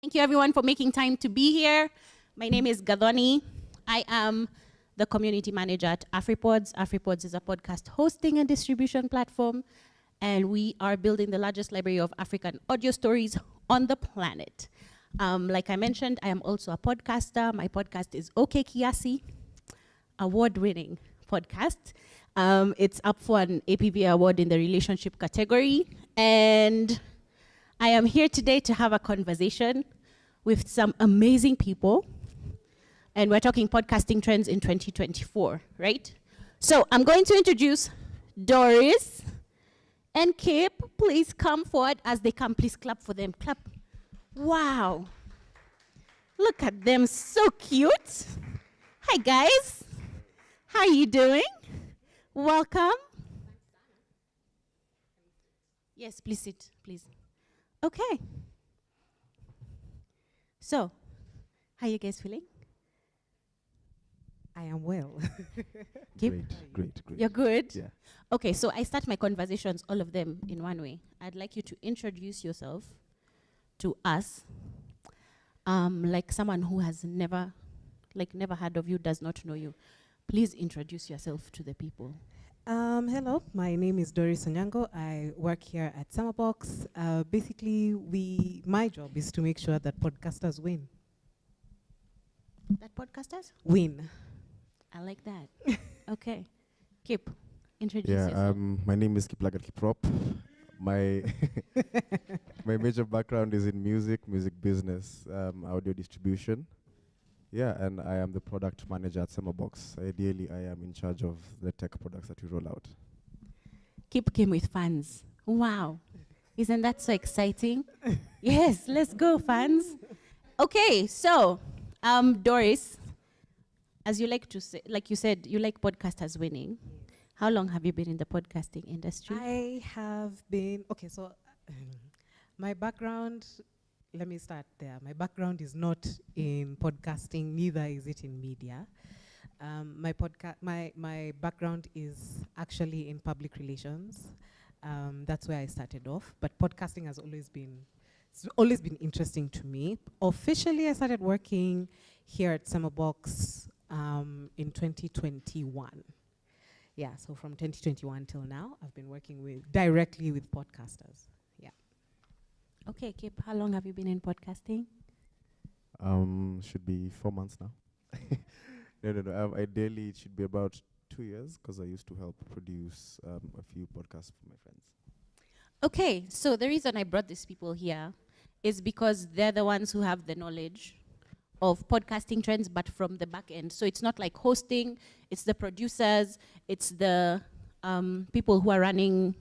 Thank you everyone for making time to be here. My name is Gadoni. I am the community manager at AfriPods. AfriPods is a podcast hosting and distribution platform, and we are building the largest library of African audio stories on the planet. Like I mentioned, I am also a podcaster. My podcast is OK Kiasi, award-winning podcast. It's up for an APV award in the relationship category, and I am here today to have a conversation with some amazing people, and we're talking podcasting trends in 2024, right? So I'm going to introduce Doris and Kip. Please come forward. As they come, please clap for them. Clap. Wow. Look at them, so cute. Hi, guys. How are you doing? Welcome. Yes, please sit, please. Okay. So, how are you guys feeling? I am well. Great. You're good? Yeah. Okay, so I start my conversations, all of them, in one way. I'd like you to introduce yourself to us, like someone who has never heard of you, does not know you. Please introduce yourself to the people. Hello, my name is Doris Onyango. I work here at SemaBOX. Basically, my job is to make sure that podcasters win. That podcasters? Win. I like that. Okay. Kip, introduce yourself. My name is Kiplagat Kiprop. My my major background is in music business, audio distribution. Yeah, and I am the product manager at SemaBOX. Ideally, I am in charge of the tech products that we roll out. Kip came with fans. Wow. Isn't that so exciting? Yes, let's go, fans. Okay, so, Doris, as you like to say, like you said, you like podcasters winning. How long have you been in the podcasting industry? I have been, my background, let me start there. My background is not in podcasting, neither is it in media. My background is actually in public relations. That's where I started off. But podcasting has always been interesting to me. Officially, I started working here at SemaBOX in 2021. Yeah, so from 2021 till now, I've been working directly with podcasters. Yeah. Okay, Kip, how long have you been in podcasting? Should be 4 months now. No. Ideally, it should be about 2 years because I used to help produce a few podcasts for my friends. Okay, so the reason I brought these people here is because they're the ones who have the knowledge of podcasting trends, but from the back end. So it's not like hosting, it's the producers, it's the people who are running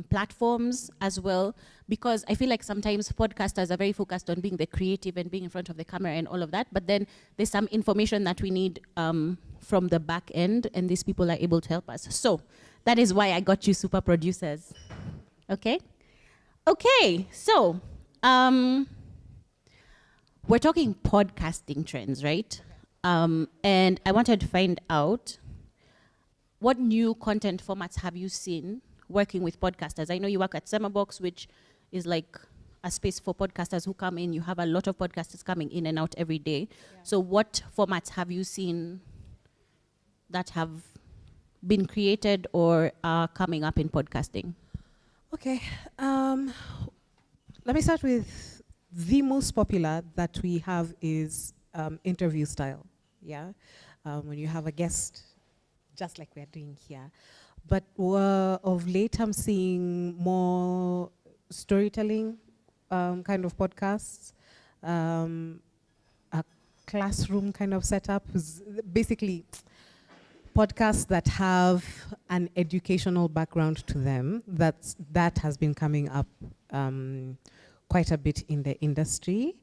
platforms as well, because I feel like sometimes podcasters are very focused on being the creative and being in front of the camera and all of that, but then there's some information that we need from the back end, and these people are able to help us. So that is why I got you super producers. Okay, so we're talking podcasting trends, right? And I wanted to find out, what new content formats have you seen working with podcasters? I know you work at SemaBOX, which is like a space for podcasters who come in. You have a lot of podcasters coming in and out every day. Yeah. So what formats have you seen that have been created or are coming up in podcasting? Okay, let me start with the most popular that we have is interview style, yeah? When you have a guest, just like we're doing here. But of late, I'm seeing more storytelling kind of podcasts, a classroom kind of setup, basically podcasts that have an educational background to them. That has been coming up quite a bit in the industry.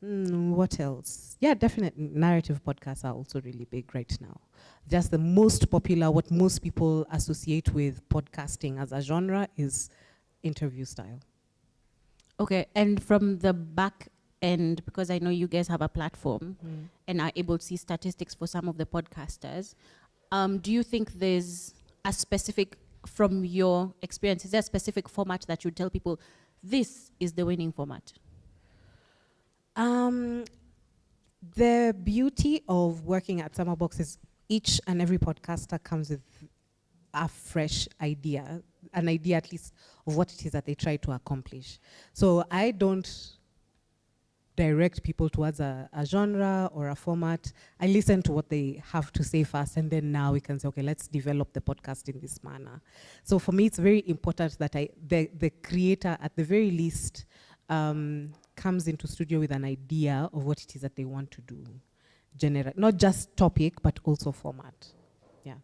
What else? Yeah, definitely narrative podcasts are also really big right now. Just the most popular, what most people associate with podcasting as a genre is interview style. Okay, and from the back end, because I know you guys have a platform and are able to see statistics for some of the podcasters, do you think there's a specific, from your experience, is there a specific format that you tell people, this is the winning format? The beauty of working at SemaBOX is each and every podcaster comes with a fresh idea, an idea at least of what it is that they try to accomplish. So I don't direct people towards a genre or a format. I listen to what they have to say first, and then now we can say, okay, let's develop the podcast in this manner. So for me, it's very important that the creator, at the very least, comes into studio with an idea of what it is that they want to do. Not just topic, but also format. Yeah.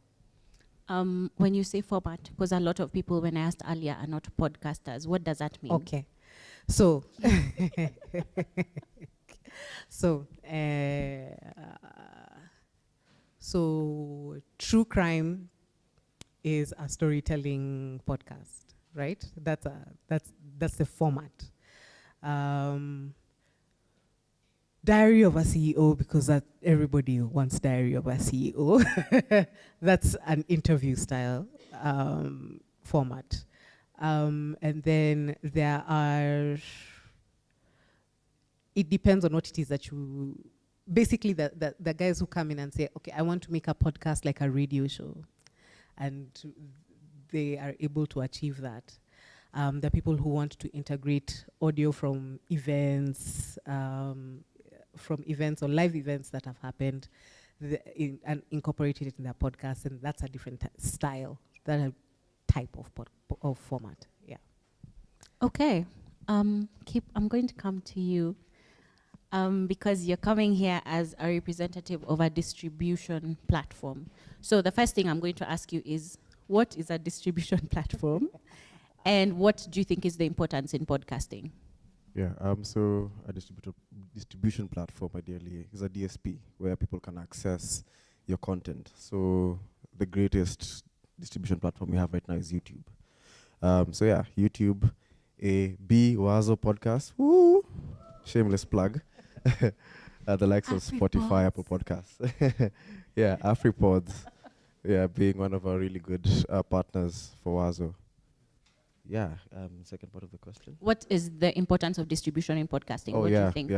When you say format, because a lot of people, when I asked earlier, are not podcasters, what does that mean? Okay. So, so true crime is a storytelling podcast, right? That's the format. Diary of a CEO, because that everybody wants Diary of a CEO. That's an interview style format. And then there are, it depends on what it is that you, basically the guys who come in and say, okay, I want to make a podcast like a radio show. And they are able to achieve that. There are people who want to integrate audio from events or live events that have happened and incorporate it in their podcast, and that's a different style, that a type of format. Yeah. Okay. I'm going to come to you because you're coming here as a representative of a distribution platform. So the first thing I'm going to ask you is, what is a distribution platform? And what do you think is the importance in podcasting? Yeah, so a distribution platform ideally is a DSP where people can access your content. So the greatest distribution platform we have right now is YouTube. So yeah, YouTube, Baraza Podcast, woo, shameless plug. The likes of Spotify, Apple Podcasts. Yeah, AfriPods, yeah, being one of our really good partners for Wazo. Yeah, second part of the question. What is the importance of distribution in podcasting? What do you think?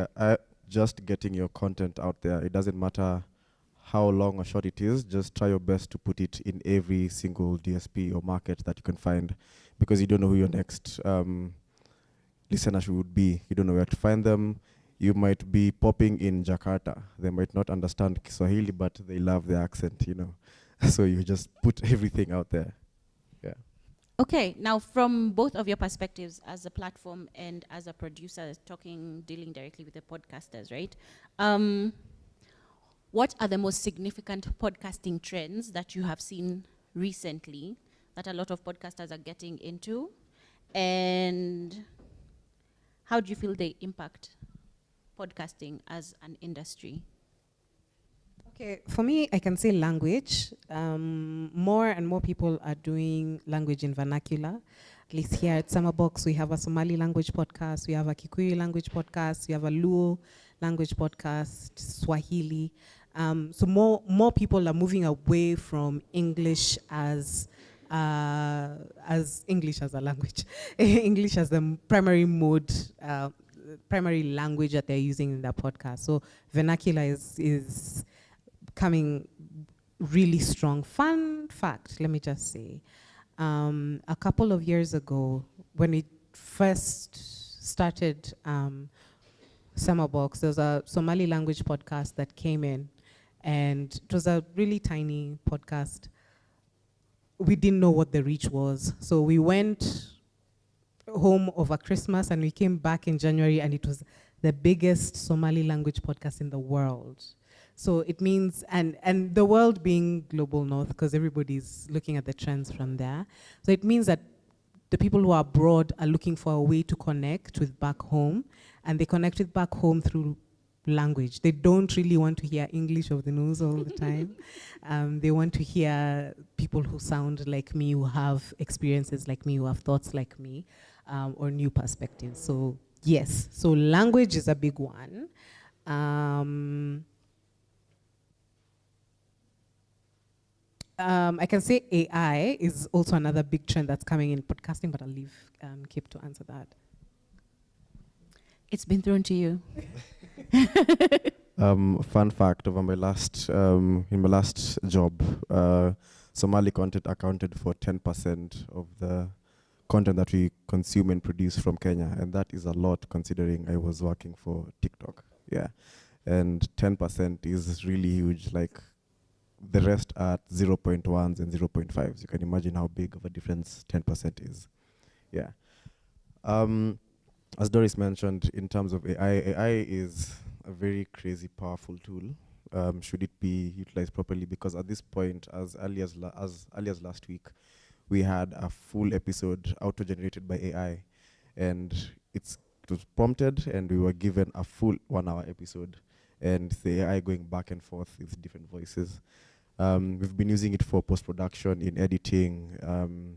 Just getting your content out there. It doesn't matter how long or short it is, just try your best to put it in every single DSP or market that you can find, because you don't know who your next listener would be. You don't know where to find them. You might be popping in Jakarta. They might not understand Kiswahili, but they love the accent, you know. So you just put everything out there. Yeah. Okay, now from both of your perspectives as a platform and as a producer dealing directly with the podcasters, right? What are the most significant podcasting trends that you have seen recently that a lot of podcasters are getting into? And how do you feel they impact podcasting as an industry? Okay, for me, I can say language. More and more people are doing language in vernacular. At least here at SemaBOX, we have a Somali language podcast, we have a Kikuyu language podcast, we have a Luo language podcast, Swahili. So more people are moving away from English as English as a language, English as the primary mode, primary language that they're using in their podcast. So vernacular is coming really strong. Fun fact, let me just say, a couple of years ago, when we first started SemaBOX, there was a Somali language podcast that came in, and it was a really tiny podcast. We didn't know what the reach was. So we went home over Christmas and we came back in January, and it was the biggest Somali language podcast in the world. So it means, and the world being global north, because everybody's looking at the trends from there. So it means that the people who are abroad are looking for a way to connect with back home, and they connect with back home through language. They don't really want to hear English of the news all the time. They want to hear people who sound like me, who have experiences like me, who have thoughts like me, or new perspectives. So yes, so language is a big one. I can say AI is also another big trend that's coming in podcasting, but I'll leave Kip to answer that. It's been thrown to you. Fun fact: over my last in my last job, Somali content accounted for 10% of the content that we consume and produce from Kenya, and that is a lot considering I was working for TikTok. Yeah, and 10% is really huge. Like the rest are 0.1s and 0.5s. You can imagine how big of a difference 10% is. Yeah. As Doris mentioned, in terms of AI is a very crazy, powerful tool. Should it be utilized properly? Because at this point, as early as last week, we had a full episode auto-generated by AI, and it was prompted, and we were given a full 1-hour episode, and the AI going back and forth with different voices. We've been using it for post-production, in editing,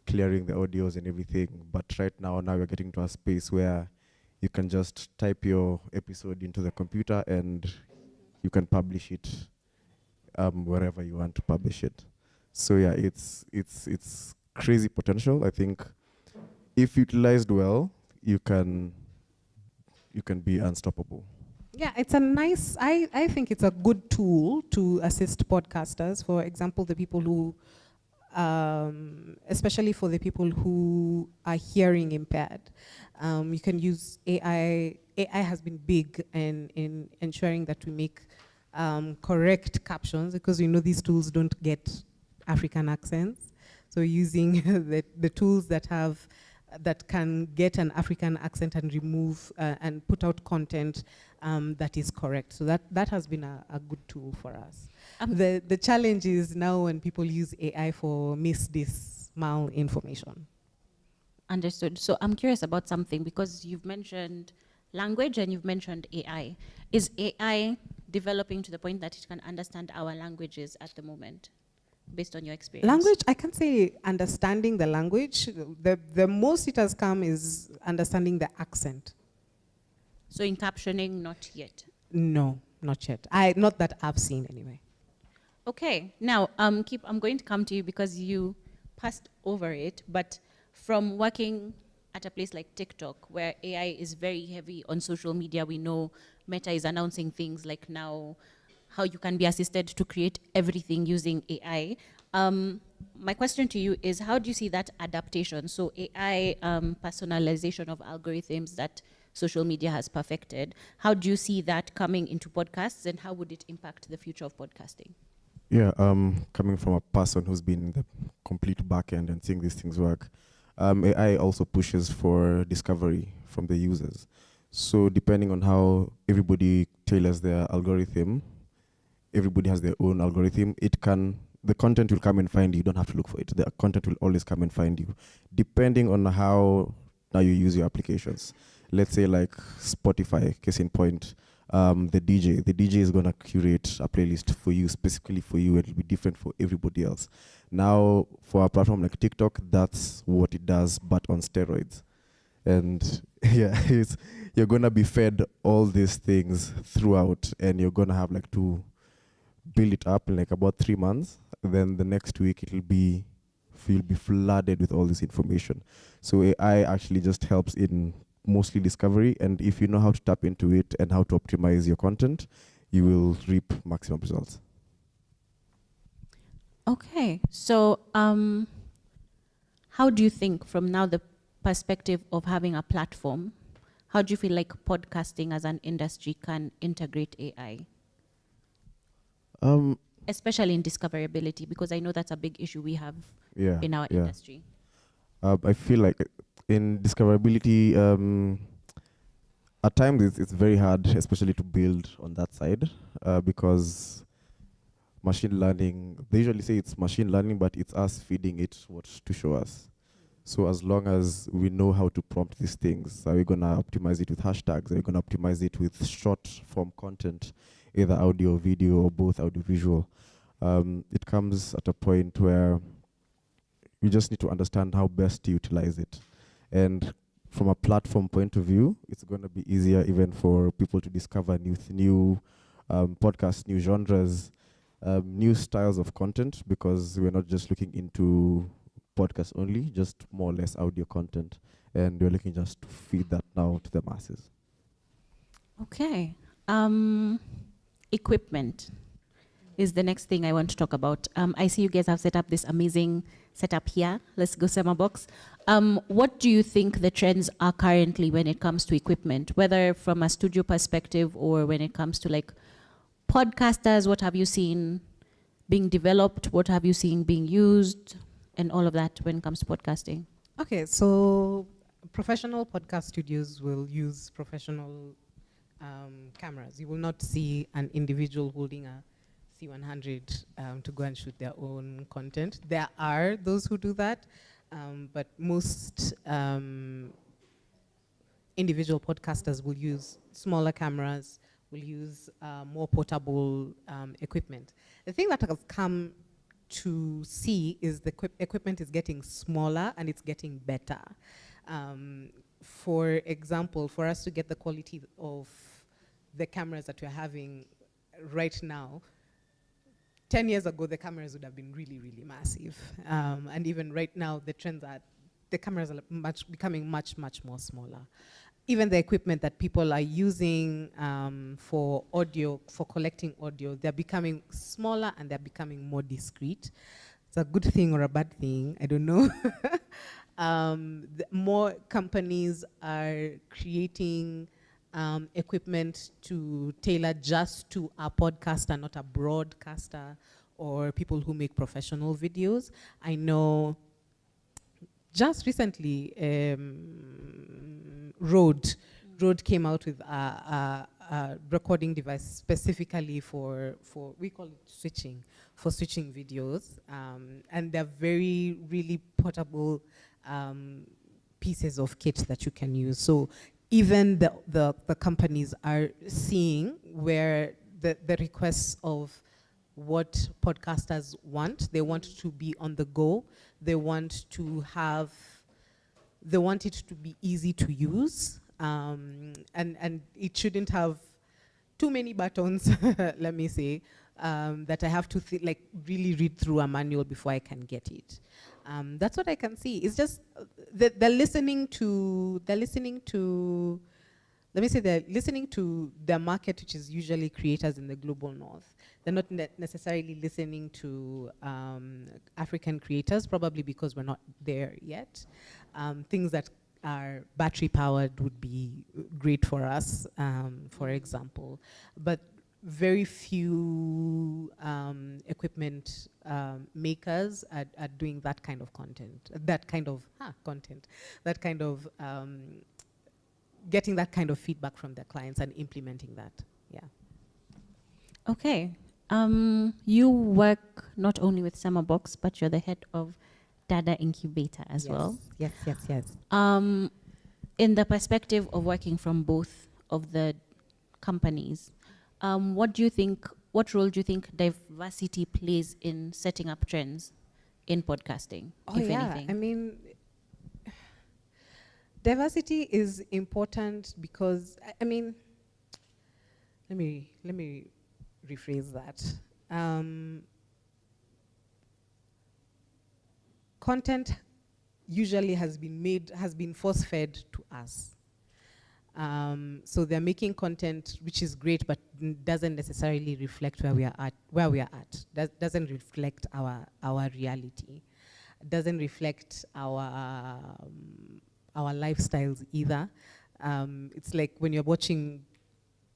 clearing the audios and everything. But right now we're getting to a space where you can just type your episode into the computer and you can publish it wherever you want to publish it. So yeah, it's crazy potential. I think if utilized well, you can be unstoppable. Yeah, it's a nice, I think it's a good tool to assist podcasters. For example, the people who, especially for the people who are hearing impaired. You can use AI. AI has been big in ensuring that we make correct captions, because we know these tools don't get African accents. So using the tools that can get an African accent and remove and put out content that is correct. So that has been a good tool for us. The challenge is now when people use AI for malinformation. Understood. So I'm curious about something, because you've mentioned language and you've mentioned AI. Is AI developing to the point that it can understand our languages at the moment, based on your experience? Language, I can't say understanding the language. The most it has come is understanding the accent. So in captioning, not yet? No, not yet. Not that I've seen anyway. Okay, now I'm going to come to you because you passed over it, but from working at a place like TikTok, where AI is very heavy on social media, we know Meta is announcing things like now how you can be assisted to create everything using AI. My question to you is, how do you see that adaptation? So AI personalization of algorithms that social media has perfected, how do you see that coming into podcasts, and how would it impact the future of podcasting? Yeah, coming from a person who's been in the complete back end and seeing these things work, AI also pushes for discovery from the users. So depending on how everybody tailors their algorithm, everybody has their own algorithm, the content will come and find you. You don't have to look for it. The content will always come and find you, depending on how now you use your applications. Let's say like Spotify, case in point, the DJ is going to curate a playlist for you, specifically for you. It'll be different for everybody else. Now, for a platform like TikTok, that's what it does, but on steroids. And yeah, you're going to be fed all these things throughout, and you're going to have like to build it up in like about 3 months. Then the next week, you'll be flooded with all this information. So AI actually just helps in mostly discovery, and if you know how to tap into it and how to optimize your content, you will reap maximum results. Okay, so how do you think, from now the perspective of having a platform, how do you feel like podcasting as an industry can integrate AI? Especially in discoverability, because I know that's a big issue we have in our industry. I feel like in discoverability, at times it's very hard, especially to build on that side, because machine learning, they usually say it's machine learning, but it's us feeding it what to show us. So as long as we know how to prompt these things, are we going to optimize it with hashtags? Are we going to optimize it with short form content, either audio, video, or both audio visual? It comes at a point where you just need to understand how best to utilize it. And from a platform point of view, it's going to be easier even for people to discover new podcasts, new genres, new styles of content, because we're not just looking into podcasts only, just more or less audio content. And we're looking just to feed that now to the masses. Okay. Equipment is the next thing I want to talk about. I see you guys have set up this amazing setup here. Let's go SemaBOX. What do you think the trends are currently when it comes to equipment, whether from a studio perspective or when it comes to like podcasters? What have you seen being developed? What have you seen being used? And all of that when it comes to podcasting. Okay, so professional podcast studios will use professional cameras. You will not see an individual holding a C100 to go and shoot their own content. There are those who do that, but most individual podcasters will use smaller cameras, will use more portable equipment. The thing that has come to see is the equipment is getting smaller and it's getting better. For example, for us to get the quality of the cameras that we're having right now, 10 years ago, the cameras would have been really, really massive. And even right now, the trends are, the cameras are becoming much, much more smaller. Even the equipment that people are using for audio, for collecting audio, they're becoming smaller and they're becoming more discreet. It's a good thing or a bad thing, I don't know. More companies are creating equipment to tailor just to a podcaster, not a broadcaster, or people who make professional videos. I know just recently, Rode came out with a recording device specifically for we call it switching videos, and they're very really portable pieces of kit that you can use. So even the companies are seeing where the requests of what podcasters want. They want to be on the go. They want it to be easy to use, and it shouldn't have too many buttons, let me say, that I have to really read through a manual before I can get it. That's what I can see. It's just they're listening to their market, which is usually creators in the global north. They're not necessarily listening to African creators, probably because we're not there yet. Things that are battery powered would be great for us, for example. But very few equipment makers are doing that kind of content, getting that kind of feedback from their clients and implementing that. Yeah. Okay. You work not only with SemaBOX, but you're the head of Dada Incubator as well. Yes. In the perspective of working from both of the companies, what role do you think diversity plays in setting up trends in podcasting, if anything? I mean, diversity is important because, let me rephrase that. Content usually has been force-fed to us. So they're making content which is great, but doesn't necessarily reflect where we are at. Doesn't reflect our reality. Doesn't reflect our lifestyles either. It's like when you're watching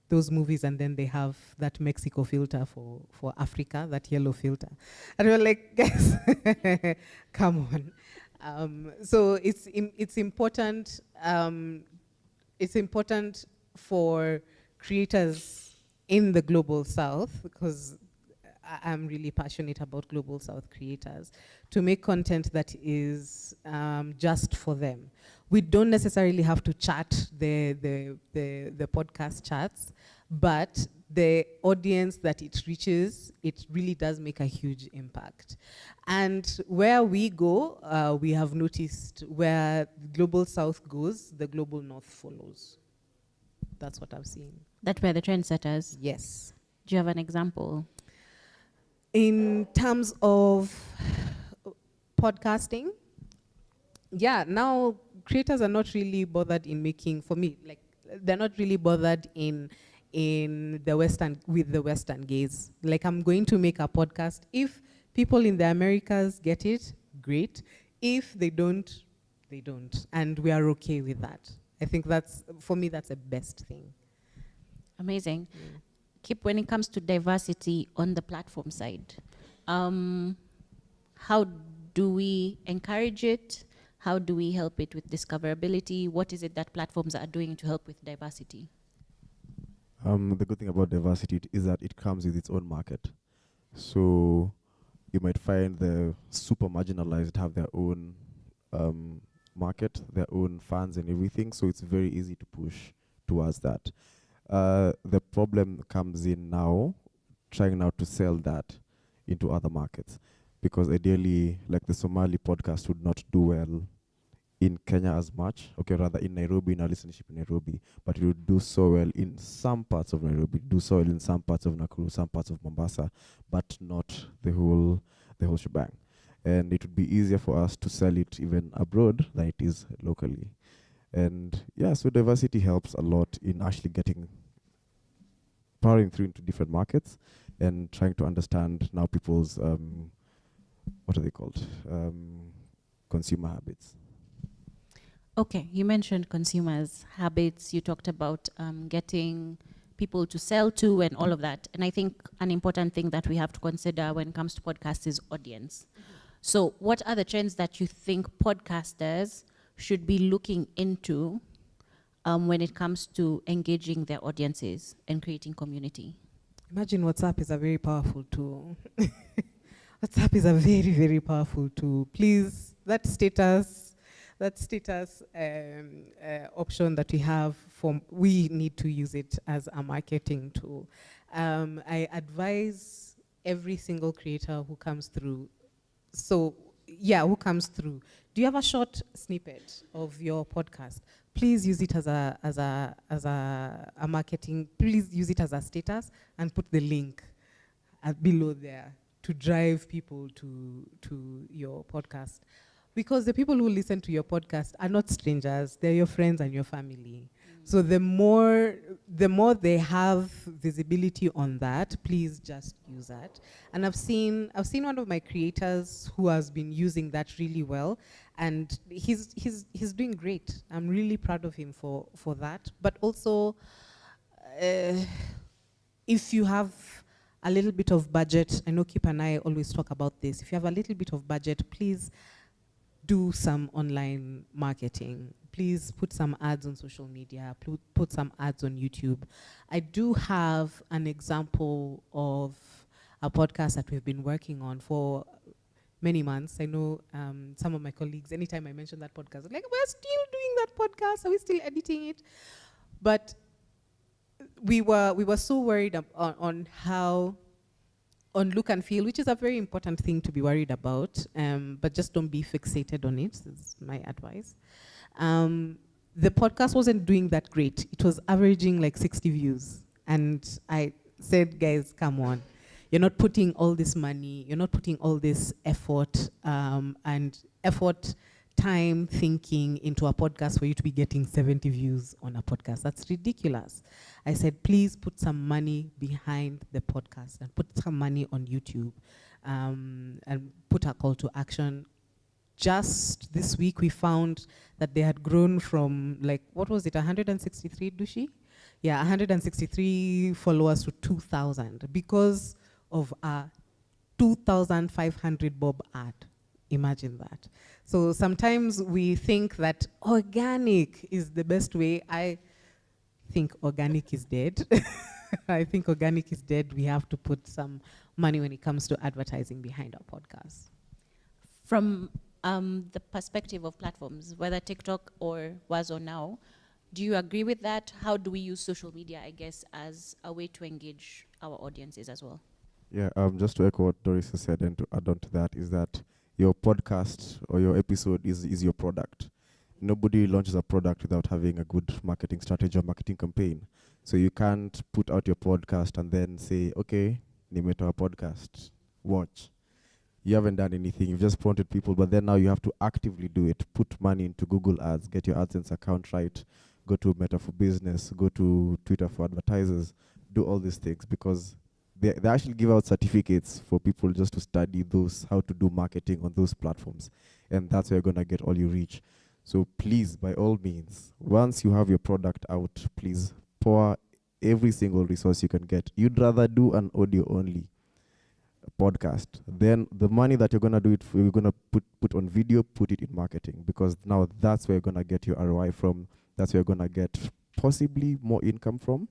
those movies and then they have that Mexico filter for Africa, that yellow filter. And we're like, guys, come on. So it's important. It's important for creators in the Global South, because I'm really passionate about Global South creators, to make content that is just for them. We don't necessarily have to chat the podcast chats, but the audience that it reaches, it really does make a huge impact. And where we go, we have noticed where Global South goes, the Global North follows. That's what I've seen. That were the trendsetters? Yes. Do you have an example? In terms of podcasting, yeah, now creators are not really bothered in making, for me, like they're not really bothered in the Western gaze. Like, I'm going to make a podcast. If people in the Americas get it, great. If they don't, they don't. And we are okay with that. I think for me, that's the best thing. Amazing. Kip, when it comes to diversity on the platform side, how do we encourage it? How do we help it with discoverability? What is it that platforms are doing to help with diversity? The good thing about diversity is that it comes with its own market. So you might find the super marginalized have their own market, their own fans and everything. So it's very easy to push towards that. The problem comes in now, trying now to sell that into other markets. Because ideally, like the Somali podcast would not do well in Kenya as much. Okay, rather in Nairobi, in our listenership in Nairobi, but it would do so well in some parts of Nairobi, do so well in some parts of Nakuru, some parts of Mombasa, but not the whole shebang. And it would be easier for us to sell it even abroad than it is locally. And yeah, so diversity helps a lot in actually powering through into different markets and trying to understand now people's what are they called? Consumer habits. Okay, you mentioned consumers' habits. You talked about getting people to sell to and all of that. And I think an important thing that we have to consider when it comes to podcasts is audience. So what are the trends that you think podcasters should be looking into when it comes to engaging their audiences and creating community? Imagine WhatsApp is a very powerful tool. WhatsApp is a very, very powerful tool. Please, that status option that we have, we need to use it as a marketing tool. I advise every single creator who comes through. Who comes through? Do you have a short snippet of your podcast? Please use it as a marketing. Please use it as a status and put the link below there to drive people to your podcast. Because the people who listen to your podcast are not strangers, they're your friends and your family. So the more they have visibility on that, please just use that. And I've seen one of my creators who has been using that really well, and he's doing great. I'm really proud of him for that. But also, if you have a little bit of budget, I know Kip and I always talk about this. If you have a little bit of budget, please do some online marketing. Please put some ads on social media, put some ads on YouTube. I do have an example of a podcast that we've been working on for many months. I know some of my colleagues, anytime I mention that podcast, they're like, we're still doing that podcast, are we still editing it? But we were so worried on look and feel, which is a very important thing to be worried about, but just don't be fixated on it. That's my advice. The podcast wasn't doing that great. It was averaging like 60 views. And I said, guys, come on. You're not putting all this money, you're not putting all this effort, time, thinking into a podcast for you to be getting 70 views on a podcast. That's ridiculous. I said, please put some money behind the podcast and put some money on YouTube, and put a call to action. Just this week, we found that they had grown from, like, what was it, 163, Dushi? Yeah, 163 followers to 2,000 because of a 2,500 bob ad. Imagine that. So sometimes we think that organic is the best way. I think organic is dead. I think organic is dead. We have to put some money when it comes to advertising behind our podcast. From the perspective of platforms, whether TikTok or Was or Now, do you agree with that? How do we use social media, I guess, as a way to engage our audiences as well? Yeah, just to echo what Doris has said and to add on to that is that your podcast or your episode is your product. Nobody launches a product without having a good marketing strategy or marketing campaign. So you can't put out your podcast and then say, okay, nimetoa podcast, watch. You haven't done anything, you've just prompted people, but then now you have to actively do it. Put money into Google Ads, get your AdSense account right, go to Meta for business, go to Twitter for advertisers, do all these things, because they actually give out certificates for people just to study those, how to do marketing on those platforms. And that's where you're going to get all your reach. So please, by all means, once you have your product out, please pour every single resource you can get. You'd rather do an audio only podcast, then the money that you're going to do it for, you're going to put on video, put it in marketing, because now that's where you're going to get your ROI from. That's where you're going to get possibly more income from.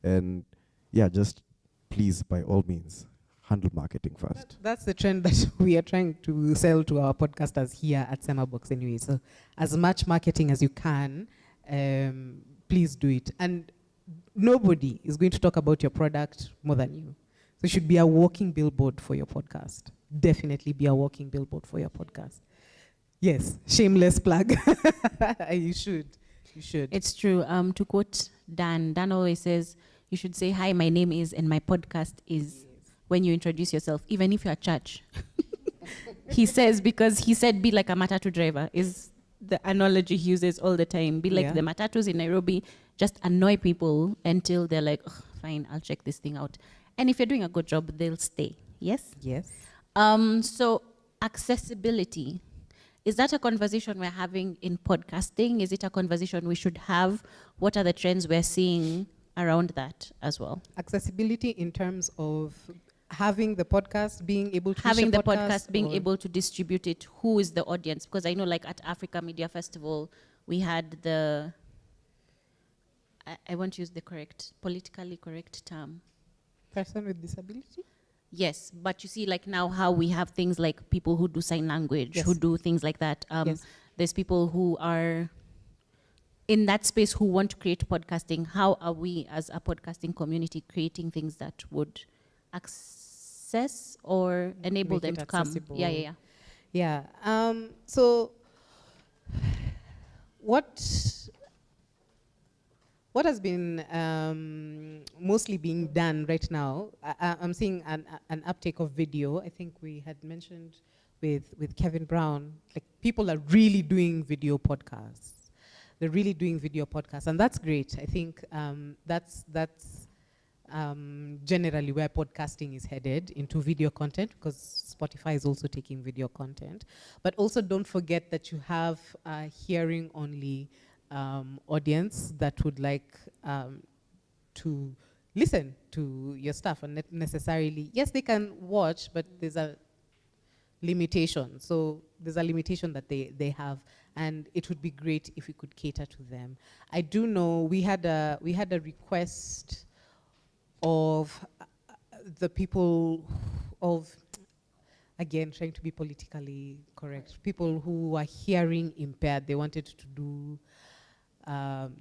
And yeah, just please, by all means, handle marketing first. That's the trend that we are trying to sell to our podcasters here at SemaBOX anyway. So as much marketing as you can, please do it. And nobody is going to talk about your product more than you. So it should be a walking billboard for your podcast. Definitely be a walking billboard for your podcast. Yes, shameless plug. You should. You should. It's true. To quote Dan always says, you should say, hi, my name is, and my podcast is, when you introduce yourself, even if you're at church. He says, because he said, be like a matatu driver, is the analogy he uses all the time. Be like the matatus in Nairobi, just annoy people until they're like, oh, fine, I'll check this thing out. And if you're doing a good job, they'll stay. Yes? Yes. So accessibility, is that a conversation we're having in podcasting? Is it a conversation we should have? What are the trends we're seeing around that as well? Accessibility in terms of having the podcast, being able to having the podcast, being able to distribute it. Who is the audience? Because I know, like at Africa Media Festival, we had the, I won't use the politically correct term. Person with disability? Yes, but you see, like now how we have things like people who do sign language, who do things like that. There's people who are in that space who want to create podcasting. How are we as a podcasting community creating things that would access or enable them to come? Yeah. So what has been mostly being done right now, I'm seeing an uptake of video. I think we had mentioned with Kevin Brown, like people are really doing video podcasts. They're really doing video podcasts, and that's great. I think that's generally where podcasting is headed, into video content, because Spotify is also taking video content. But also don't forget that you have a hearing-only audience that would like to listen to your stuff, and not necessarily, yes, they can watch, but there's a limitation. So there's a limitation that they have, and it would be great if we could cater to them. I do know we had a request of the people of, again, trying to be politically correct, people who are hearing impaired. They wanted to do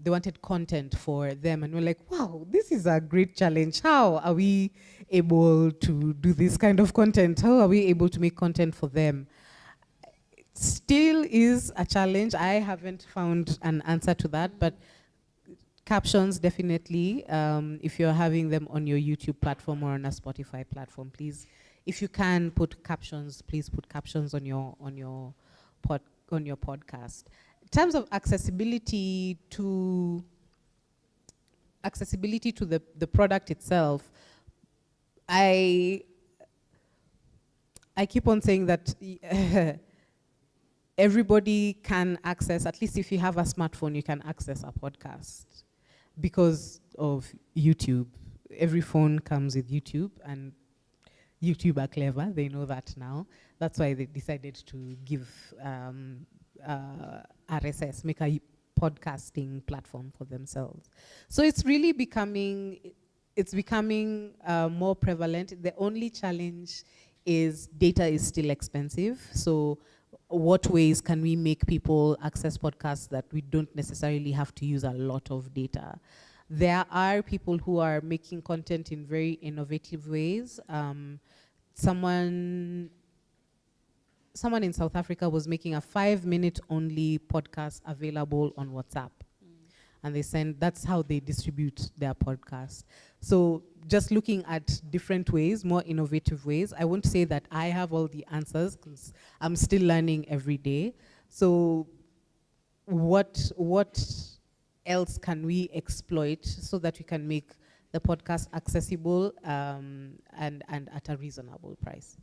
they wanted content for them, and we're like, wow, this is a great challenge. How are we able to do this kind of content? How are we able to make content for them? It still is a challenge. I haven't found an answer to that, but captions, definitely. If you're having them on your YouTube platform or on a Spotify platform, please, if you can put captions, please put captions on your podcast. In terms of accessibility to the product itself, I keep on saying that everybody can access, at least if you have a smartphone, you can access a podcast because of YouTube. Every phone comes with YouTube, and YouTube are clever. They know that now. That's why they decided to give RSS, make a podcasting platform for themselves. So it's really becoming more prevalent. The only challenge is data is still expensive. So what ways can we make people access podcasts that we don't necessarily have to use a lot of data? There are people who are making content in very innovative ways. Someone in South Africa was making a 5-minute only podcast available on WhatsApp. And that's how they distribute their podcast. So just looking at different ways, more innovative ways. I won't say that I have all the answers, because I'm still learning every day. So whatever else can we exploit so that we can make the podcast accessible and at a reasonable price?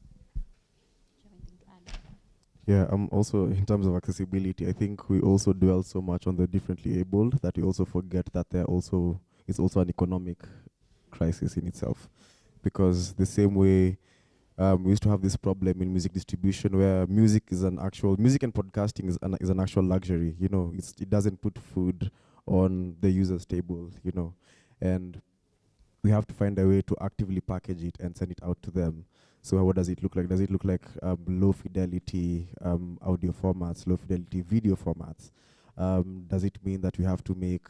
Yeah, also in terms of accessibility, I think we also dwell so much on the differently abled that we also forget that it's also an economic crisis in itself. Because the same way we used to have this problem in music distribution where music and podcasting is an actual luxury. It doesn't put food on the user's table, and we have to find a way to actively package it and send it out to them. So what does it look like? Does it look like low fidelity audio formats, low fidelity video formats? Does it mean that we have to make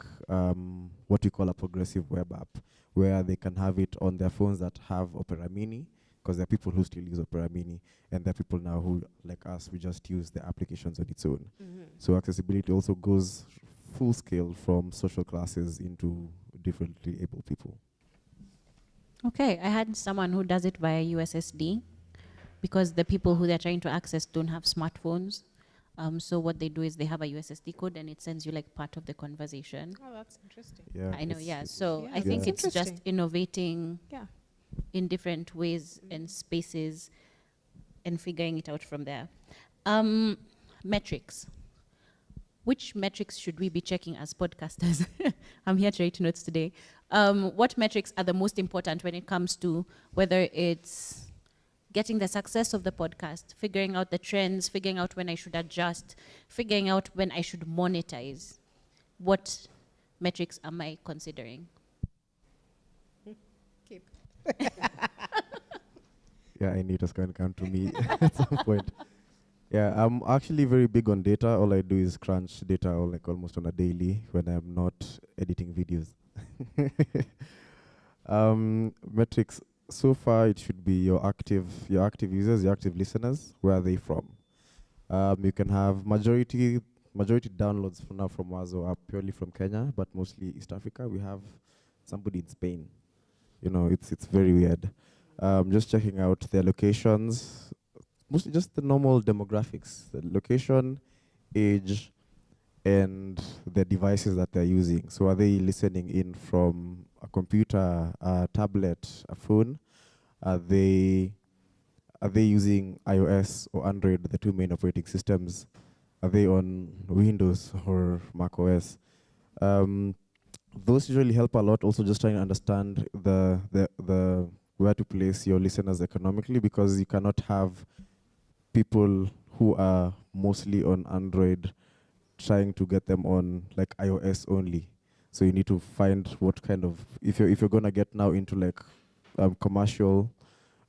what we call a progressive web app, where they can have it on their phones that have Opera Mini, because there are people who still use Opera Mini, and there are people now who, like us, we just use the applications on its own. Mm-hmm. So accessibility also goes full scale from social classes into differently able people. Okay, I had someone who does it via USSD because the people who they're trying to access don't have smartphones. So what they do is they have a USSD code and it sends you like part of the conversation. Oh, that's interesting. Yeah, I know, yeah. So yeah, I think it's just innovating yeah. in different ways and spaces and figuring it out from there. Metrics. Which metrics should we be checking as podcasters? I'm here to write notes today. What metrics are the most important when it comes to whether it's getting the success of the podcast, figuring out the trends, figuring out when I should adjust, figuring out when I should monetize? What metrics am I considering? Keep. Yeah, I knew it was going to come to me at some point. Yeah, I'm actually very big on data. All I do is crunch data almost on a daily when I'm not editing videos. Metrics, so far it should be your active users, your active listeners. Where are they from? You can have majority downloads for now from Wazo are purely from Kenya, but mostly East Africa. We have somebody in Spain. It's very weird. Just checking out their locations. Mostly just the normal demographics, the location, age, and the devices that they're using. So are they listening in from a computer, a tablet, a phone? Are they using iOS or Android, the two main operating systems? Are they on Windows or Mac OS? Those usually help a lot. Also, just trying to understand the where to place your listeners economically, because you cannot have people who are mostly on Android trying to get them on like iOS only. So you need to find what kind of, if you're gonna get now into like commercial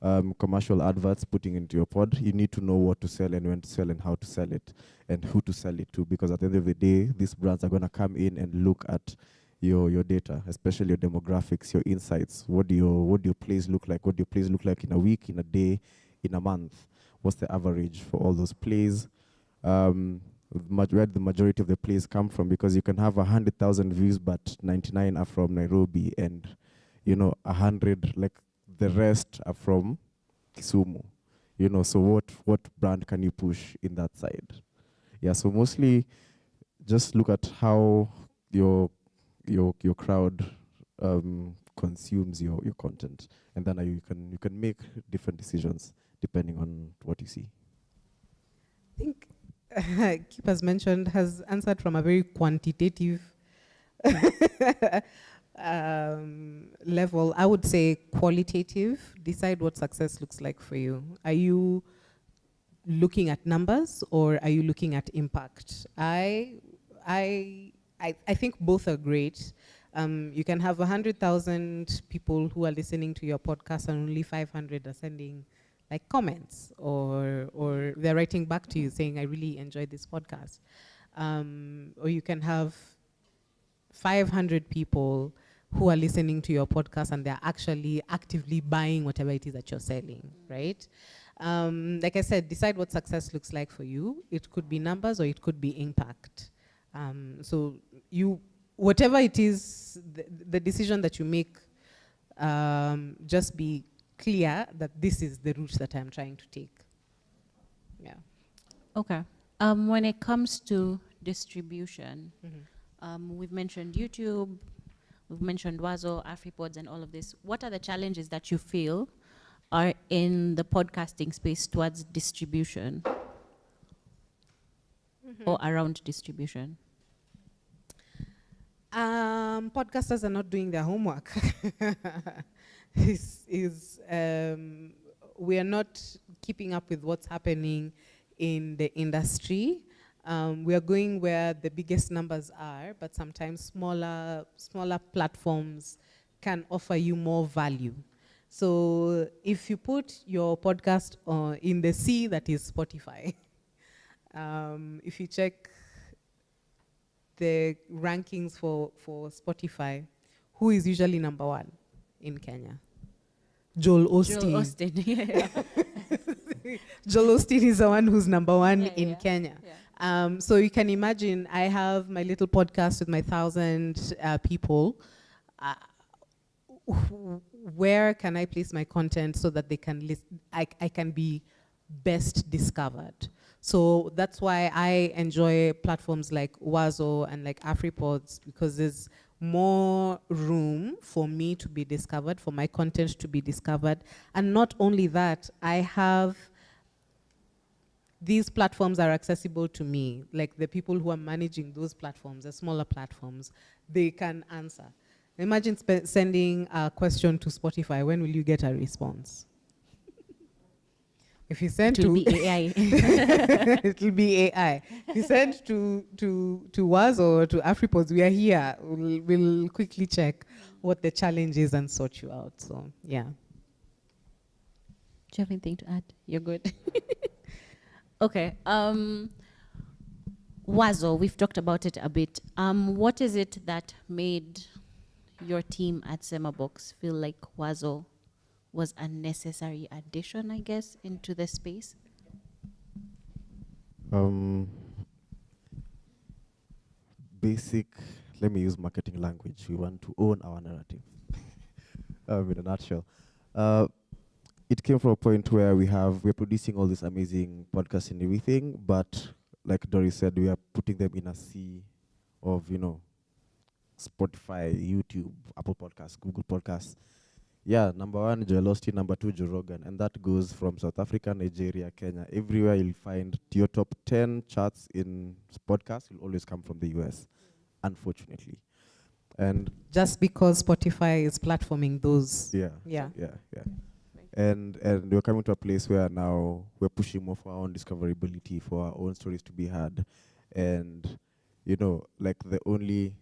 adverts putting into your pod, you need to know what to sell and when to sell and how to sell it and who to sell it to, because at the end of the day, these brands are gonna come in and look at your data, especially your demographics, your insights. What do your plays look like? What do your plays look like in a week, in a day, in a month? What's the average for all those plays? Where the majority of the plays come from, because you can have 100,000 views, but 99 are from Nairobi, and 100, like the rest are from Kisumu. So what brand can you push in that side? Yeah, so mostly just look at how your crowd consumes your content, and then you can make different decisions depending on what you see. I think Kip has mentioned, has answered from a very quantitative level. I would say qualitative. Decide what success looks like for you. Are you looking at numbers or are you looking at impact? I think both are great. You can have 100,000 people who are listening to your podcast and only 500 are sending like comments or they're writing back to you saying, I really enjoyed this podcast. Or you can have 500 people who are listening to your podcast and they're actually actively buying whatever it is that you're selling, right? Like I said, decide what success looks like for you. It could be numbers or it could be impact. So whatever it is, the decision that you make, just be clear that this is the route that I'm trying to take. Yeah. Okay. When it comes to distribution, We've mentioned YouTube, we've mentioned Wazo, AfriPods, and all of this. What are the challenges that you feel are in the podcasting space towards distribution or around distribution? Podcasters are not doing their homework. We are not keeping up with what's happening in the industry. We are going where the biggest numbers are, but sometimes smaller platforms can offer you more value. So if you put your podcast in the sea that is Spotify, if you check the rankings for Spotify, who is usually number one in Kenya? Joel Osteen. Joel Osteen, yeah. Joel Osteen is the one who's number one in Yeah. Kenya. Yeah. So you can imagine, I have my little podcast with my 1,000 people. Where can I place my content so that they can I can be best discovered? So that's why I enjoy platforms like Wazo and like AfriPods, because there's more room for me to be discovered, for my content to be discovered. And not only that, these platforms are accessible to me. Like the people who are managing those platforms, the smaller platforms, they can answer. Imagine sending a question to Spotify. When will you get a response? If you send It will be AI. it will be AI. If you send to Wazo or to AfriPods, we are here. We'll quickly check what the challenge is and sort you out. So, yeah. Do you have anything to add? You're good. Okay. Wazo, we've talked about it a bit. What is it that made your team at SemaBOX feel like Wazo was a necessary addition, I guess, into the space? Basic, let me use marketing language. We want to own our narrative. In a nutshell. It came from a point where we're producing all this amazing podcasts and everything, but like Doris said, we are putting them in a sea of, Spotify, YouTube, Apple Podcasts, Google Podcasts. Yeah, number one, Joel Osteen, number two, Joe Rogan. And that goes from South Africa, Nigeria, Kenya. Everywhere you'll find your top 10 charts in podcasts will always come from the US, unfortunately. And just because Spotify is platforming those. Yeah. And we're coming to a place where now we're pushing more for our own discoverability, for our own stories to be heard. And, like the only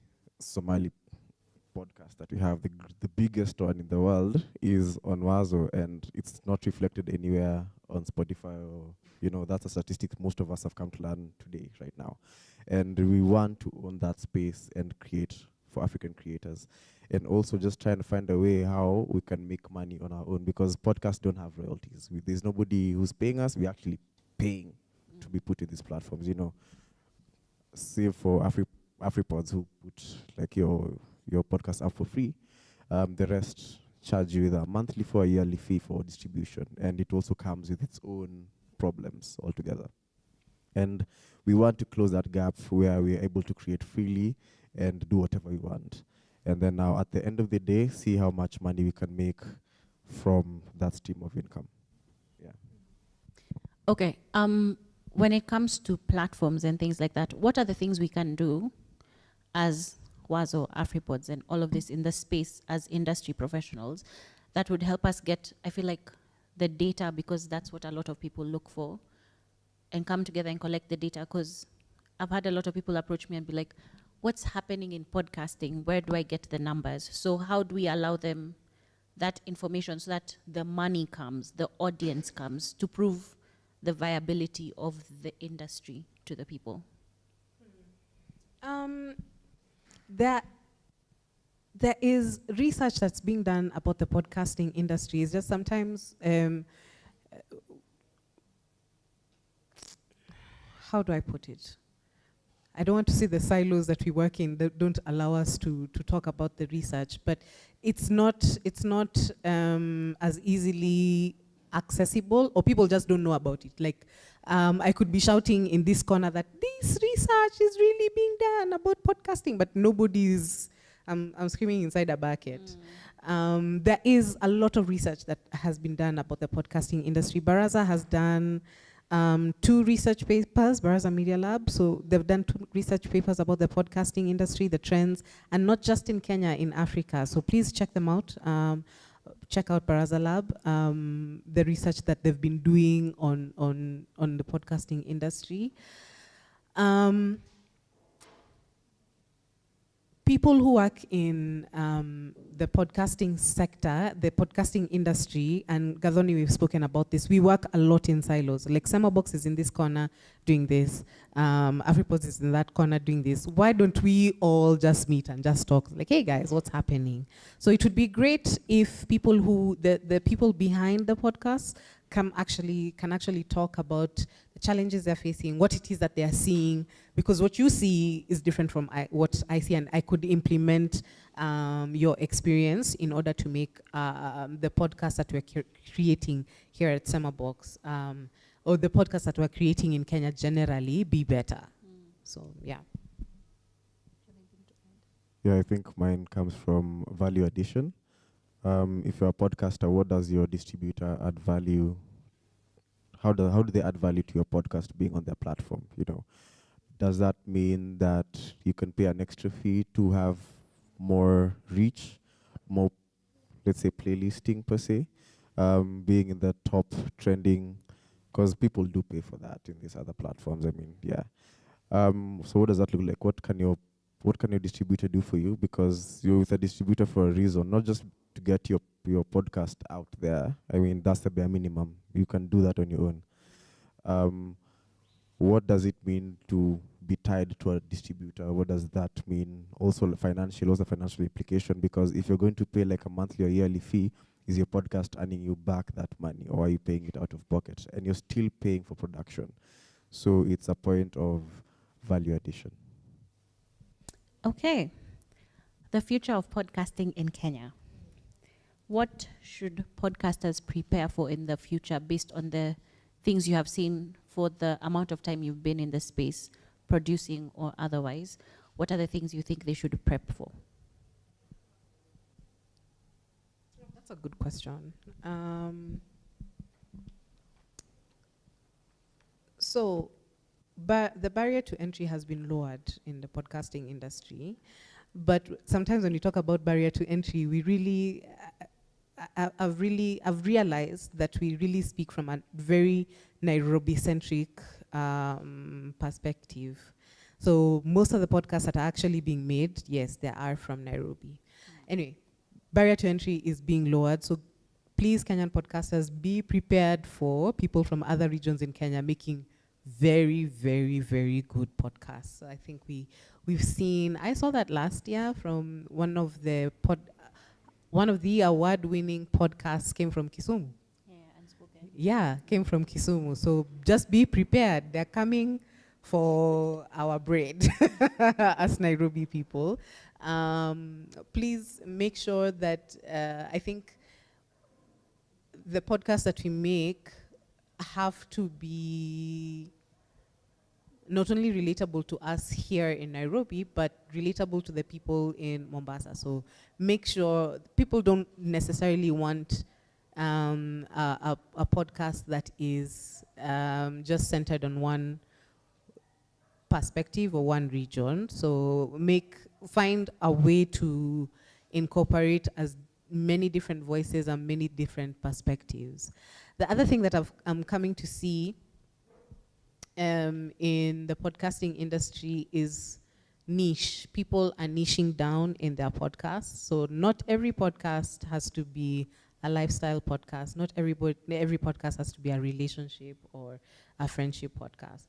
Somali podcast that we have, the biggest one in the world, is on Wazo, and it's not reflected anywhere on Spotify or, that's a statistic most of us have come to learn today, right now. And we want to own that space and create for African creators. And also just trying to find a way how we can make money on our own, because podcasts don't have royalties. There's nobody who's paying us. We're actually paying to be put in these platforms, Save for AfriPods, who put like your podcast up for free. The rest charge you either monthly for a yearly fee for distribution, and it also comes with its own problems altogether. And we want to close that gap where we're able to create freely and do whatever we want. And then now at the end of the day, see how much money we can make from that stream of income. Yeah. Okay. When it comes to platforms and things like that, what are the things we can do as Wazo, AfriPods, and all of this in the space as industry professionals that would help us get, I feel like, the data, because that's what a lot of people look for, and come together and collect the data? Because I've had a lot of people approach me and be like, what's happening in podcasting? Where do I get the numbers? So how do we allow them that information so that the money comes, the audience comes, to prove the viability of the industry to the people? There is research that's being done about the podcasting industry. It's just sometimes, how do I put it? I don't want to say the silos that we work in that don't allow us to talk about the research, but it's not as easily accessible, or people just don't know about it. Like, I could be shouting in this corner that this research is really being done about podcasting, but nobody's, I'm screaming inside a bucket. There is a lot of research that has been done about the podcasting industry. Baraza has done 2 research papers, Baraza Media Lab. So they've done 2 research papers about the podcasting industry, the trends, and not just in Kenya, in Africa. So please check them out. Check out Baraza Lab, the research that they've been doing on the podcasting industry. People who work in the podcasting sector, the podcasting industry, and Gathoni, we've spoken about this, we work a lot in silos. Like SemaBOX is in this corner doing this, AfriPods is in that corner doing this. Why don't we all just meet and just talk? Like, hey guys, what's happening? So it would be great if people who, the people behind the podcast can actually talk about the challenges they're facing, what it is that they're seeing, because what you see is different from what I see, and I could implement your experience in order to make the podcast that we're creating here at SemaBOX, or the podcast that we're creating in Kenya generally, be better. So, yeah. Yeah, I think mine comes from value addition. If you're a podcaster, what does your distributor add value? How do they add value to your podcast being on their platform? You know, does that mean that you can pay an extra fee to have more reach, more, let's say, playlisting per se, being in the top trending? Because people do pay for that in these other platforms. I mean, yeah. So what does that look like? What can your distributor do for you? Because you're with a distributor for a reason, not just to get your podcast out there. I mean, that's the bare minimum. You can do that on your own. What does it mean to be tied to a distributor? What does that mean? Also financial, what's the financial implication? Because if you're going to pay like a monthly or yearly fee, is your podcast earning you back that money, or are you paying it out of pocket? And you're still paying for production. So it's a point of value addition. Okay. The future of podcasting in Kenya. What should podcasters prepare for in the future based on the things you have seen for the amount of time you've been in the space, producing or otherwise? What are the things you think they should prep for? That's a good question. So, the barrier to entry has been lowered in the podcasting industry. But sometimes when you talk about barrier to entry, we really, I've realized that we really speak from a very Nairobi-centric perspective. So most of the podcasts that are actually being made, yes, they are from Nairobi. Anyway, barrier to entry is being lowered. So please, Kenyan podcasters, be prepared for people from other regions in Kenya making very, very, very good podcasts. So I think we've seen, I saw that last year from one of the award-winning podcasts came from Kisumu. Yeah, Unspoken. Yeah, came from Kisumu. So just be prepared. They're coming for our bread, as Nairobi people. Please make sure that, I think the podcasts that we make have to be not only relatable to us here in Nairobi, but relatable to the people in Mombasa. So make sure people don't necessarily want a podcast that is just centered on one perspective or one region. So find a way to incorporate as many different voices and many different perspectives. The other thing that I'm coming to see in the podcasting industry is niche. People are niching down in their podcasts. So not every podcast has to be a lifestyle podcast. Not every podcast has to be a relationship or a friendship podcast.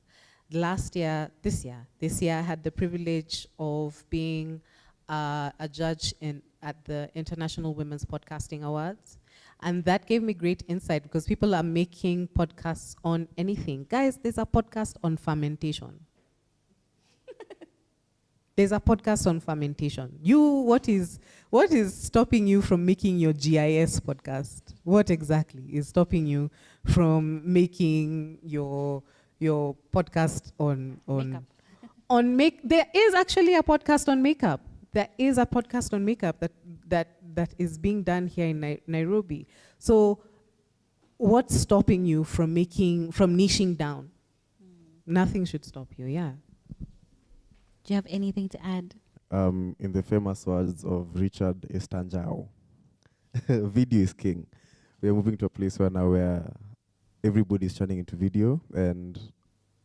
This year, I had the privilege of being a judge at the International Women's Podcasting Awards. And that gave me great insight because people are making podcasts on anything. Guys, there's a podcast on fermentation. There's a podcast on fermentation. What is stopping you from making your GIS podcast? What exactly is stopping you from making your podcast on Makeup. There is actually a podcast on makeup. There is a podcast on makeup that is being done here in Nairobi. So what's stopping you from niching down? Nothing should stop you, yeah. Do you have anything to add? In the famous words of Richard Estanjao, video is king. We are moving to a place where everybody is turning into video, and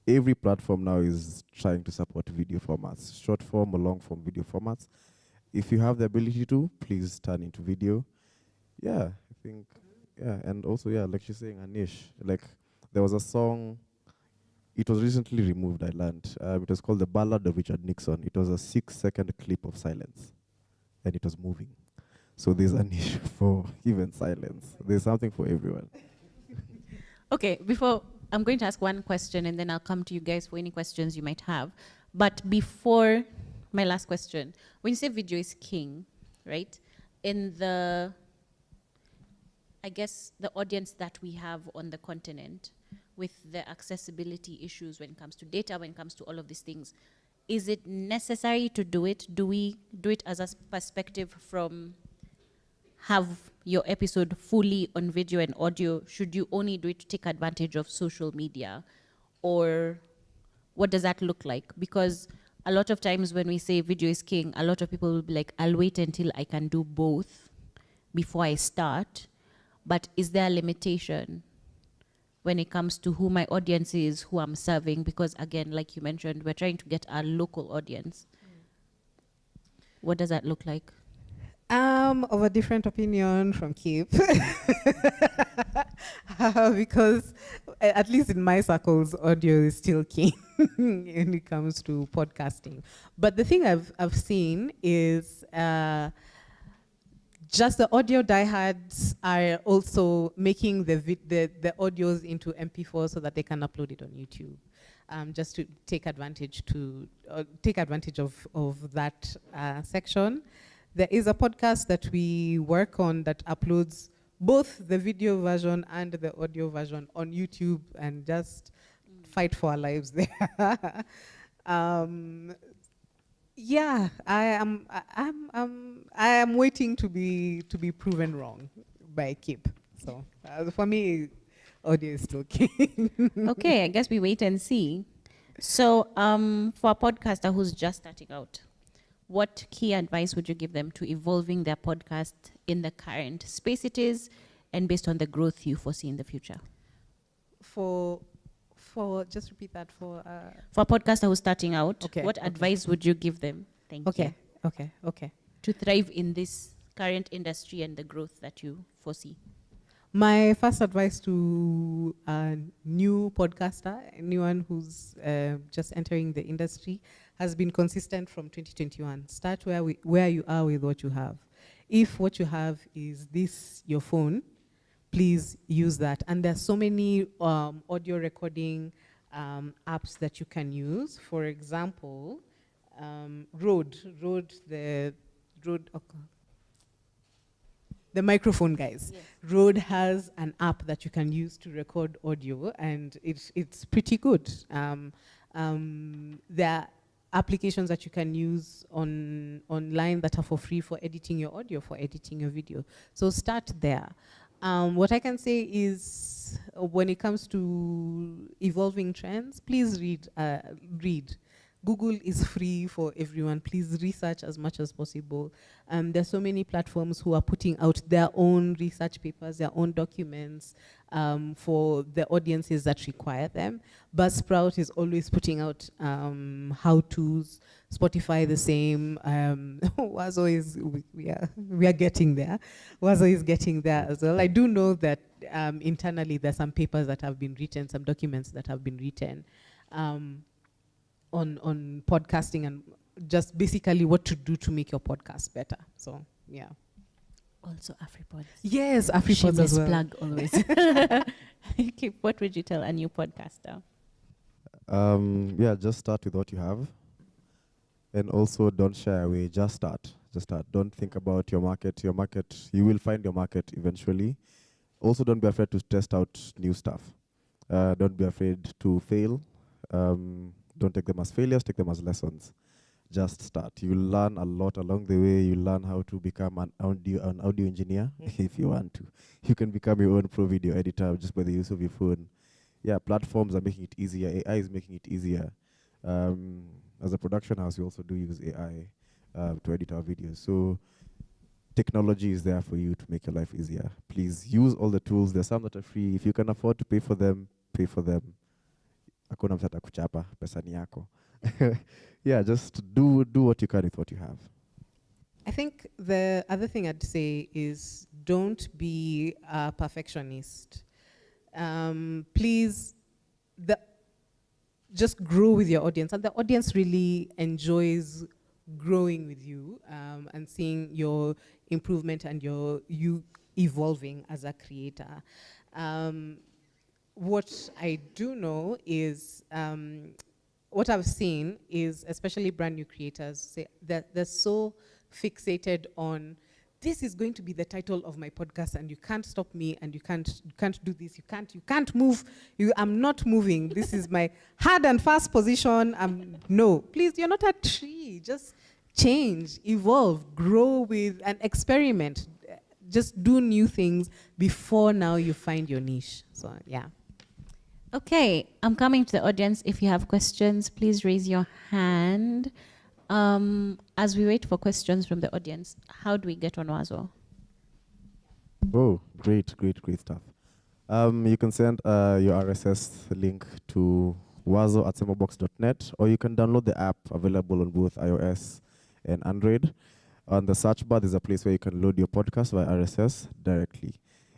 every platform now is trying to support video formats, short form or long form video formats. If you have the ability to, please turn into video. Yeah, I think, yeah, and also, yeah, like she's saying, a niche. Like, there was a song, it was recently removed, I learned. It was called The Ballad of Richard Nixon. It was a 6-second clip of silence, and it was moving. So there's a niche for even silence. There's something for everyone. Okay, I'm going to ask one question, and then I'll come to you guys for any questions you might have. But before my last question, when you say video is king, right? In the audience that we have on the continent, with the accessibility issues when it comes to data, when it comes to all of these things, is it necessary to do it? Do we do it as a perspective from have your episode fully on video and audio? Should you only do it to take advantage of social media? Or what does that look like? Because a lot of times when we say video is king, a lot of people will be like, I'll wait until I can do both before I start. But is there a limitation when it comes to who my audience is, who I'm serving? Because again, like you mentioned, we're trying to get our local audience. What does that look like? Of a different opinion from Kip. Because at least in my circles, audio is still king when it comes to podcasting. But the thing I've seen is just the audio diehards are also making the audios into MP4 so that they can upload it on YouTube, just to take advantage of that section. There is a podcast that we work on that uploads both the video version and the audio version on YouTube, and just fight for our lives there. Yeah, I am waiting to be proven wrong by Kip. So for me, audio is still king. Okay, I guess we wait and see. So for a podcaster who's just starting out, what key advice would you give them to evolving their podcast in the current space it is, and based on the growth you foresee in the future? For just repeat that for a podcaster who's starting out, okay, what advice would you give them? Thank you. Okay. To thrive in this current industry and the growth that you foresee. My first advice to a new podcaster, anyone who's just entering the industry, has been consistent from 2021. Start where you are with what you have. If what you have is your phone, please use that. And there's so many audio recording apps that you can use. For example, the microphone guys. Yes. Rode has an app that you can use to record audio, and it's pretty good. There are applications that you can use online that are for free for editing your audio, for editing your video. So start there. What I can say is, when it comes to evolving trends, please read. Google is free for everyone. Please research as much as possible. There's so many platforms who are putting out their own research papers, their own documents for the audiences that require them. Buzzsprout is always putting out how-tos. Spotify the same. Wazo is, we are getting there. Wazo is getting there as well. I do know that internally there's some papers that have been written, some documents that have been written on podcasting and just basically what to do to make your podcast better. So, yeah. Also AfriPods. Yes, AfriPods as well. Plug always. Okay, what would you tell a new podcaster? Yeah, just start with what you have. And also, don't shy away. Just start. Just start. Don't think about your market. Your market, you will find your market eventually. Also, don't be afraid to test out new stuff. Don't be afraid to fail. Don't take them as failures. Take them as lessons. Just start. You'll learn a lot along the way. You'll learn how to become an audio engineer if you want to. You can become your own pro video editor just by the use of your phone. Yeah, platforms are making it easier. AI is making it easier. As a production house, we also do use AI to edit our videos. So technology is there for you to make your life easier. Please use all the tools. There's some that are free. If you can afford to pay for them, pay for them. Hakuna mtu atakuchapa, pesa ni yako. Yeah, just do what you can with what you have. I think the other thing I'd say is don't be a perfectionist. Please, just grow with your audience. And the audience really enjoys growing with you and seeing your improvement and you evolving as a creator. What I do know is, what I've seen is, especially brand new creators, say that they're so fixated on, this is going to be the title of my podcast, and you can't stop me, and you can't do this, you can't move, I'm not moving. This is my hard and fast position. No, please, you're not a tree. Just change, evolve, grow with, and experiment. Just do new things before now you find your niche. So yeah. Okay, I'm coming to the audience. If you have questions, please raise your hand. As we wait for questions from the audience, how do we get on Wazo? Oh, great stuff. You can send your RSS link to wazo@semabox.net, or you can download the app available on both iOS and Android. On the search bar, there's a place where you can load your podcast via RSS directly.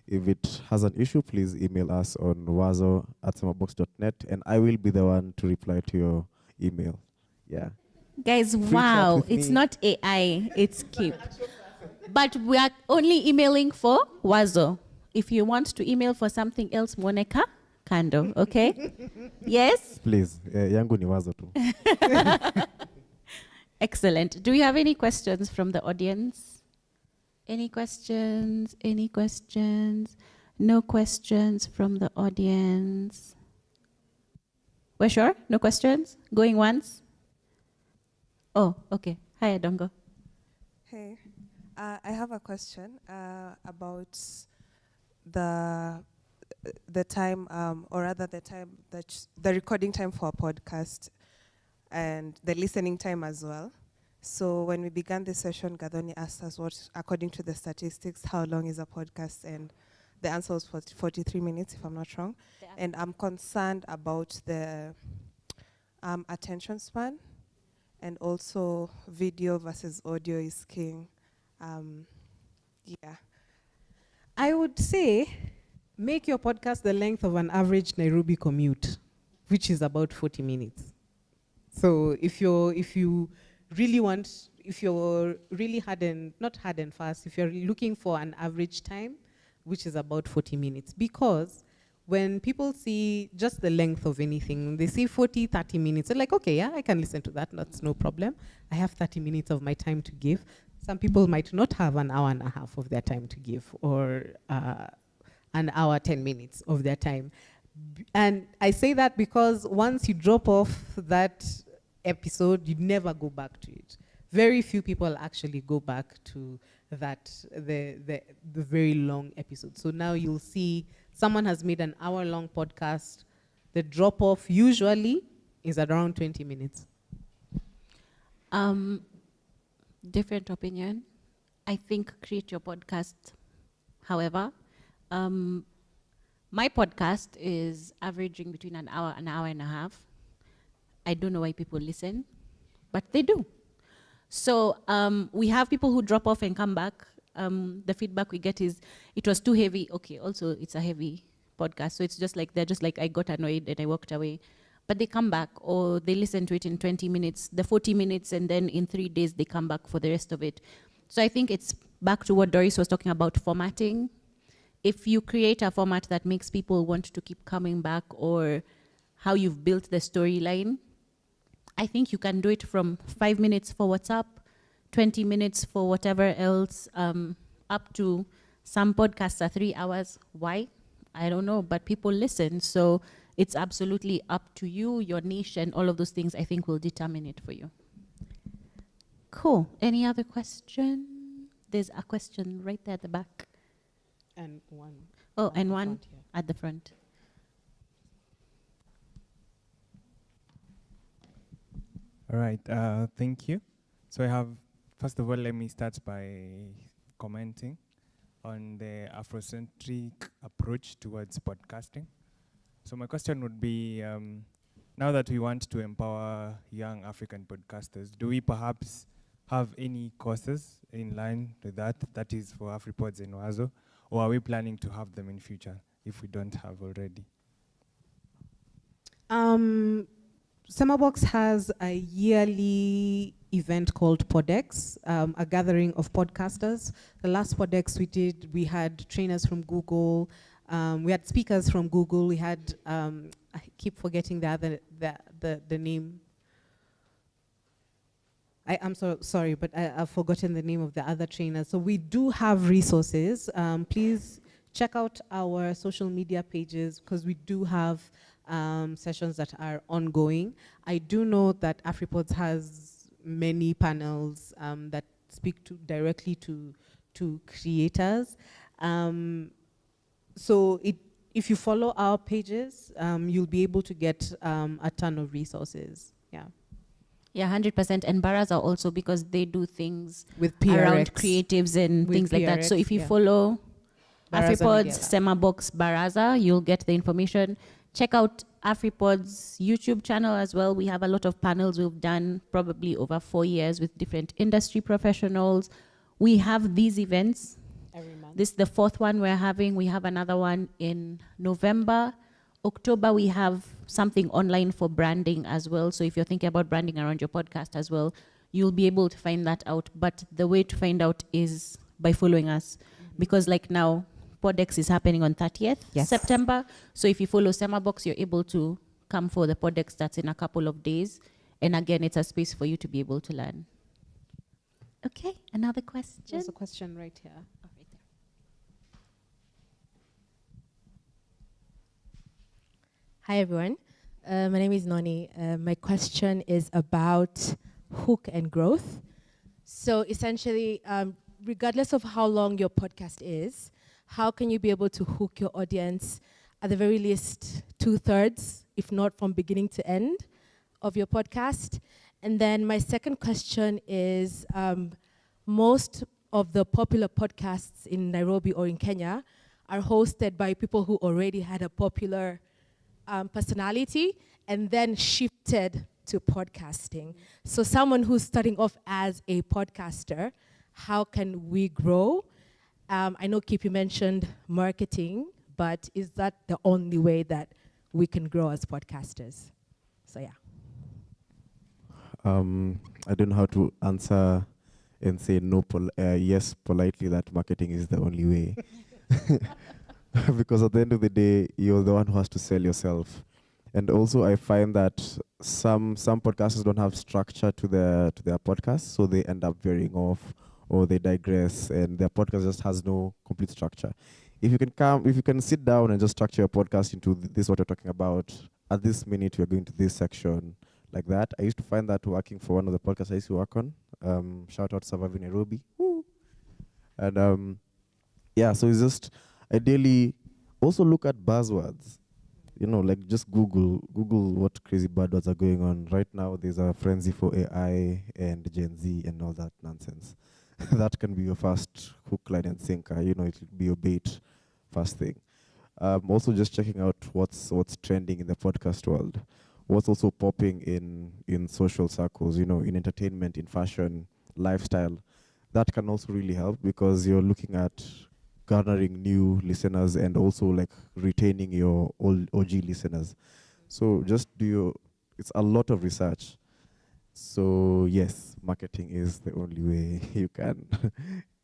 If it has an issue, please email us on wazo@semabox.net, and I will be the one to reply to your email. Yeah. Guys, wow, it's not AI, it's Kip. But we are only emailing for Wazo. If you want to email for something else, Monica, Kando, okay? Yes? Please, yangu ni Wazo tu. Excellent. Do we have any questions from the audience? Any questions? Any questions? No questions from the audience. We're sure? No questions? Going once? Oh, okay. Hi, Adongo. Hey, I have a question about the time, or rather the time the recording time for a podcast and the listening time as well. So when we began this session, Gadoni asked us what, according to the statistics, how long is a podcast, and the answer was 43 minutes, if I'm not wrong. And I'm concerned about the attention span, and also video versus audio is king. Yeah. I would say make your podcast the length of an average Nairobi commute, which is about 40 minutes. So if you really want, if you're really not hard and fast, if you're looking for an average time, which is about 40 minutes, because when people see just the length of anything, they see 40, 30 minutes, they're like, okay, yeah, I can listen to that, that's no problem. I have 30 minutes of my time to give. Some people might not have an hour and a half of their time to give, or an hour, 10 minutes of their time. And I say that because once you drop off that episode, you never go back to it. Very few people actually go back to that, the very long episode. So now you'll see someone has made an hour-long podcast. The drop-off usually is around 20 minutes. Different opinion. I think create your podcast. However, my podcast is averaging between an hour and a half. I don't know why people listen, but they do. So we have people who drop off and come back. The feedback we get is, it was too heavy. Okay, also it's a heavy podcast. So it's just like, they're just like, I got annoyed and I walked away. But they come back, or they listen to it in 20 minutes, the 40 minutes, and then in 3 days they come back for the rest of it. So I think it's back to what Doris was talking about, formatting. If you create a format that makes people want to keep coming back, or how you've built the storyline, I think you can do it from 5 minutes for WhatsApp, 20 minutes for whatever else, up to some podcasts are 3 hours. Why? I don't know, but people listen. So it's absolutely up to you, your niche, and all of those things I think will determine it for you. Cool. Any other question? There's a question right there at the back. And one. Oh, and at the one front here. at the front. All right, thank you. So I have, first of all, let me start by commenting on the Afrocentric approach towards podcasting. So my question would be, now that we want to empower young African podcasters, do we perhaps have any courses in line with that is for AfriPods and Wazo, or are we planning to have them in future if we don't have already? SemaBOX has a yearly event called PodX, a gathering of podcasters. The last PodX we did, we had trainers from Google, we had speakers from Google, we had, I keep forgetting the name. I'm so sorry, but I've forgotten the name of the other trainers. So we do have resources. Please check out our social media pages because we do have sessions that are ongoing. I do know that AfriPods has many panels that speak directly to creators. So if you follow our pages, you'll be able to get a ton of resources. Yeah. Yeah, 100%. And Baraza also, because they do things With PRX. around creatives and With things like that. So PRX, if you yeah. follow Baraza AfriPods, Media Lab. SemaBOX, Baraza, you'll get the information. Check out AfriPod's YouTube channel as well. We have a lot of panels we've done probably over 4 years with different industry professionals. We have these events. Every month. This is the 4th one we're having. We have another one in November. October, we have something online for branding as well. So if you're thinking about branding around your podcast as well, you'll be able to find that out. But the way to find out is by following us. Because like now, PodX is happening on 30th Yes. September. So if you follow SemaBOX, you're able to come for the PodX that's in a couple of days. And again, it's a space for you to be able to learn. Okay, another question? There's a question right here. Oh, right there. Hi, everyone. My name is Noni. My question is about hook and growth. So essentially, regardless of how long your podcast is, how can you be able to hook your audience at the very least 2/3, if not from beginning to end of your podcast? And then my second question is, most of the popular podcasts in Nairobi or in Kenya are hosted by people who already had a popular personality and then shifted to podcasting. So someone who's starting off as a podcaster, how can we grow? I know Kip, you mentioned marketing, but is that the only way that we can grow as podcasters? So yeah. I don't know how to answer and say no, yes politely that marketing is the only way. Because at the end of the day, you're the one who has to sell yourself. And also I find that some podcasters don't have structure to their podcast, so they end up veering off or they digress and their podcast just has no complete structure. If you can sit down and just structure your podcast into this what you're talking about, at this minute we're going to this section, like that. I used to find that working for one of the podcasts I used to work on. Shout out Surviving Nairobi. Woo. And yeah, so it's just ideally also look at buzzwords. You know, like just Google what crazy buzzwords are going on. Right now there's a frenzy for AI and Gen Z and all that nonsense. That can be your first hook, line and sinker. You know, it will be your bait first thing. Also just checking out what's trending in the podcast world. What's also popping in social circles, you know, in entertainment, in fashion, lifestyle. That can also really help because you're looking at garnering new listeners and also like retaining your old OG listeners. So just it's a lot of research. So yes, marketing is the only way you can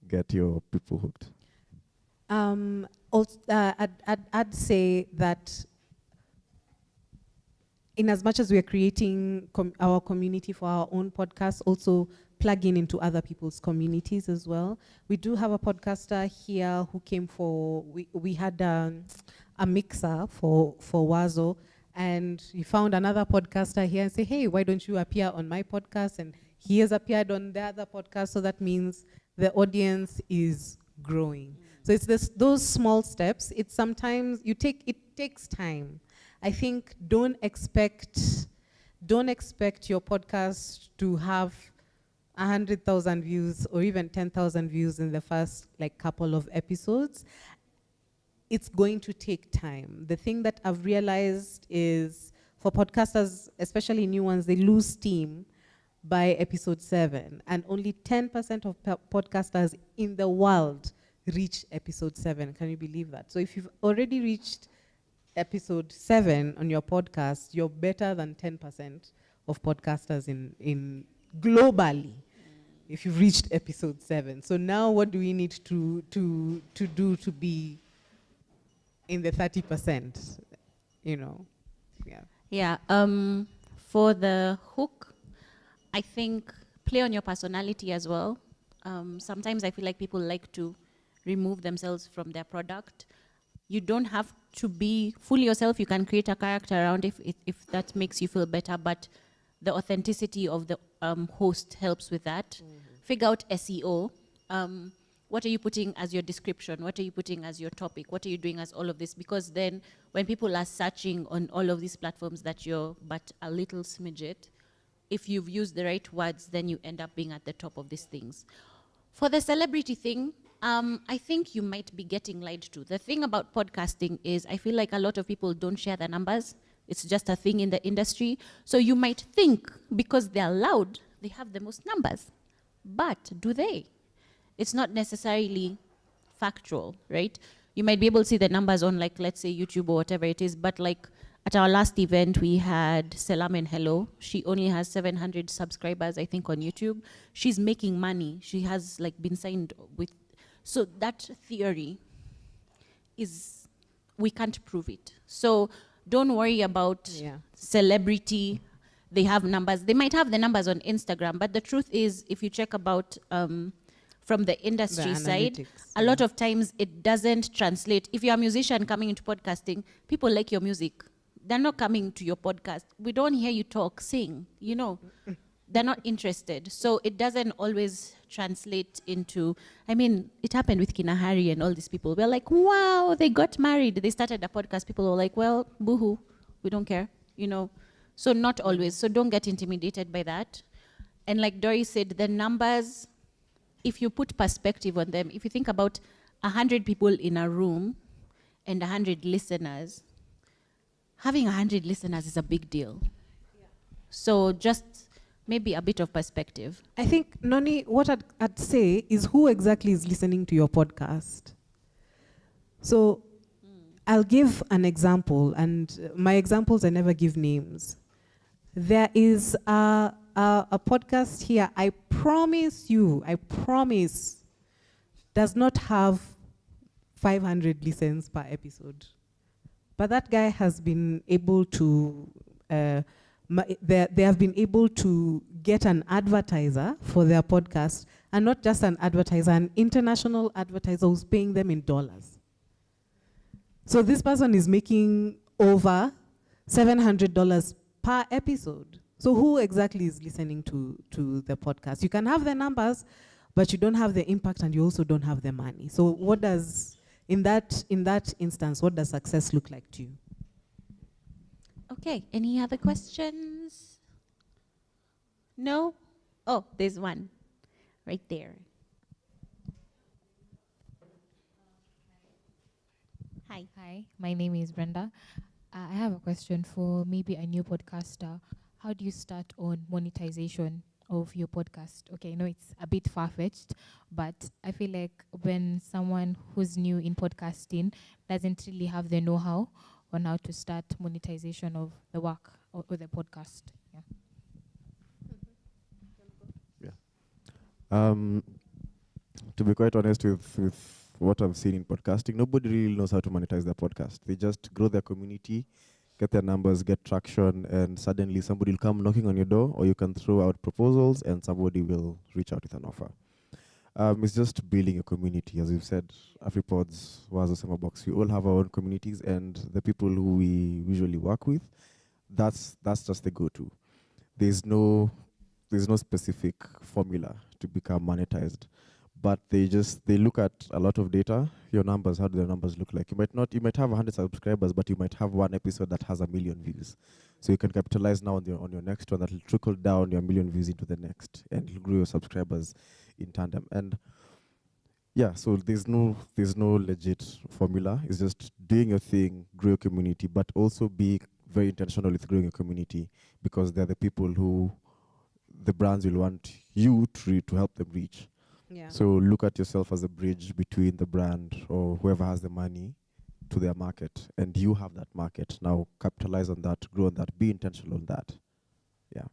get your people hooked. Also, I'd say that in as much as we are creating our community for our own podcast, also plug in into other people's communities as well. We do have a podcaster here who came for, we had a mixer for Wazo, and he found another podcaster here and say, hey, why don't you appear on my podcast? And he has appeared on the other podcast, so that means the audience is growing. So it's those small steps. It's sometimes it takes time. I think don't expect your podcast to have 100,000 views or even 10,000 views in the first couple of episodes. It's going to take time. The thing that I've realized is for podcasters, especially new ones, they lose steam by episode 7, and only 10% of podcasters in the world reach episode 7. Can you believe that? So if you've already reached episode 7 on your podcast, you're better than 10% of podcasters in globally, if you've reached episode 7. So now what do we need to do to be in the 30%? Yeah. For the hook, I think play on your personality as well. Sometimes I feel like people like to remove themselves from their product. You don't have to be fully yourself. You can create a character around if that makes you feel better, but the authenticity of the host helps with that. Figure out SEO. What are you putting as your description? What are you putting as your topic? What are you doing as all of this? Because then when people are searching on all of these platforms that you're but a little smidget, if you've used the right words, then you end up being at the top of these things. For the celebrity thing, I think you might be getting lied to. The thing about podcasting is I feel like a lot of people don't share the numbers. It's just a thing in the industry. So you might think because they're loud, they have the most numbers. But do they? It's not necessarily factual, right? You might be able to see the numbers on, let's say YouTube or whatever it is, but at our last event, we had Selam and Hello. She only has 700 subscribers, I think, on YouTube. She's making money. She has been signed with. So that theory is, we can't prove it. So don't worry about celebrity. They have numbers. They might have the numbers on Instagram, but the truth is, if you check about from the industry side, a lot of times it doesn't translate. If you're a musician coming into podcasting, people like your music. They're not coming to your podcast. We don't hear you talk, sing, They're not interested. So it doesn't always translate into, it happened with Kina Hari and all these people. We're like, wow, they got married. They started a podcast. People were like, well, boohoo, we don't care, So not always. So don't get intimidated by that. And like Doris said, the numbers, if you put perspective on them, if you think about 100 people in a room and 100 listeners, having 100 listeners is a big deal. Yeah. So just maybe a bit of perspective. I think, Noni, what I'd say is who exactly is listening to your podcast? So I'll give an example, and my examples, I never give names. There is a podcast here, I promise, does not have 500 listens per episode. But that guy has been able to, they have been able to get an advertiser for their podcast, and not just an advertiser, an international advertiser who's paying them in dollars. So this person is making over $700 per episode. So who exactly is listening to the podcast? You can have the numbers, but you don't have the impact, and you also don't have the money. So what does, in that instance, what does success look like to you? Okay, any other questions? No? Oh, there's one right there. Hi. Hi, my name is Brenda. I have a question for maybe a new podcaster. How do you start on monetization of your podcast? Okay, I know it's a bit far-fetched, but I feel like when someone who's new in podcasting doesn't really have the know-how on how to start monetization of the work or the podcast. To be quite honest with what I've seen in podcasting, nobody really knows how to monetize their podcast. They just grow their community, get their numbers, get traction, and suddenly somebody will come knocking on your door, or you can throw out proposals and somebody will reach out with an offer. It's just building a community. As we've said, AfriPods, Wazo, SemaBOX, we all have our own communities, and the people who we usually work with, that's just the go-to. There's no specific formula to become monetized, but they look at a lot of data. Your numbers, how do the numbers look like? You might have 100 subscribers, but you might have one episode that has 1 million views. So you can capitalize now on your next one that will trickle down your 1 million views into the next, and it'll grow your subscribers in tandem. And yeah, so there's no legit formula. It's just doing your thing, grow your community, but also be very intentional with growing your community, because they're the people who the brands will want you to help them reach. Yeah. So look at yourself as a bridge between the brand or whoever has the money to their market, and you have that market. Now capitalize on that, grow on that, be intentional on that. Yeah.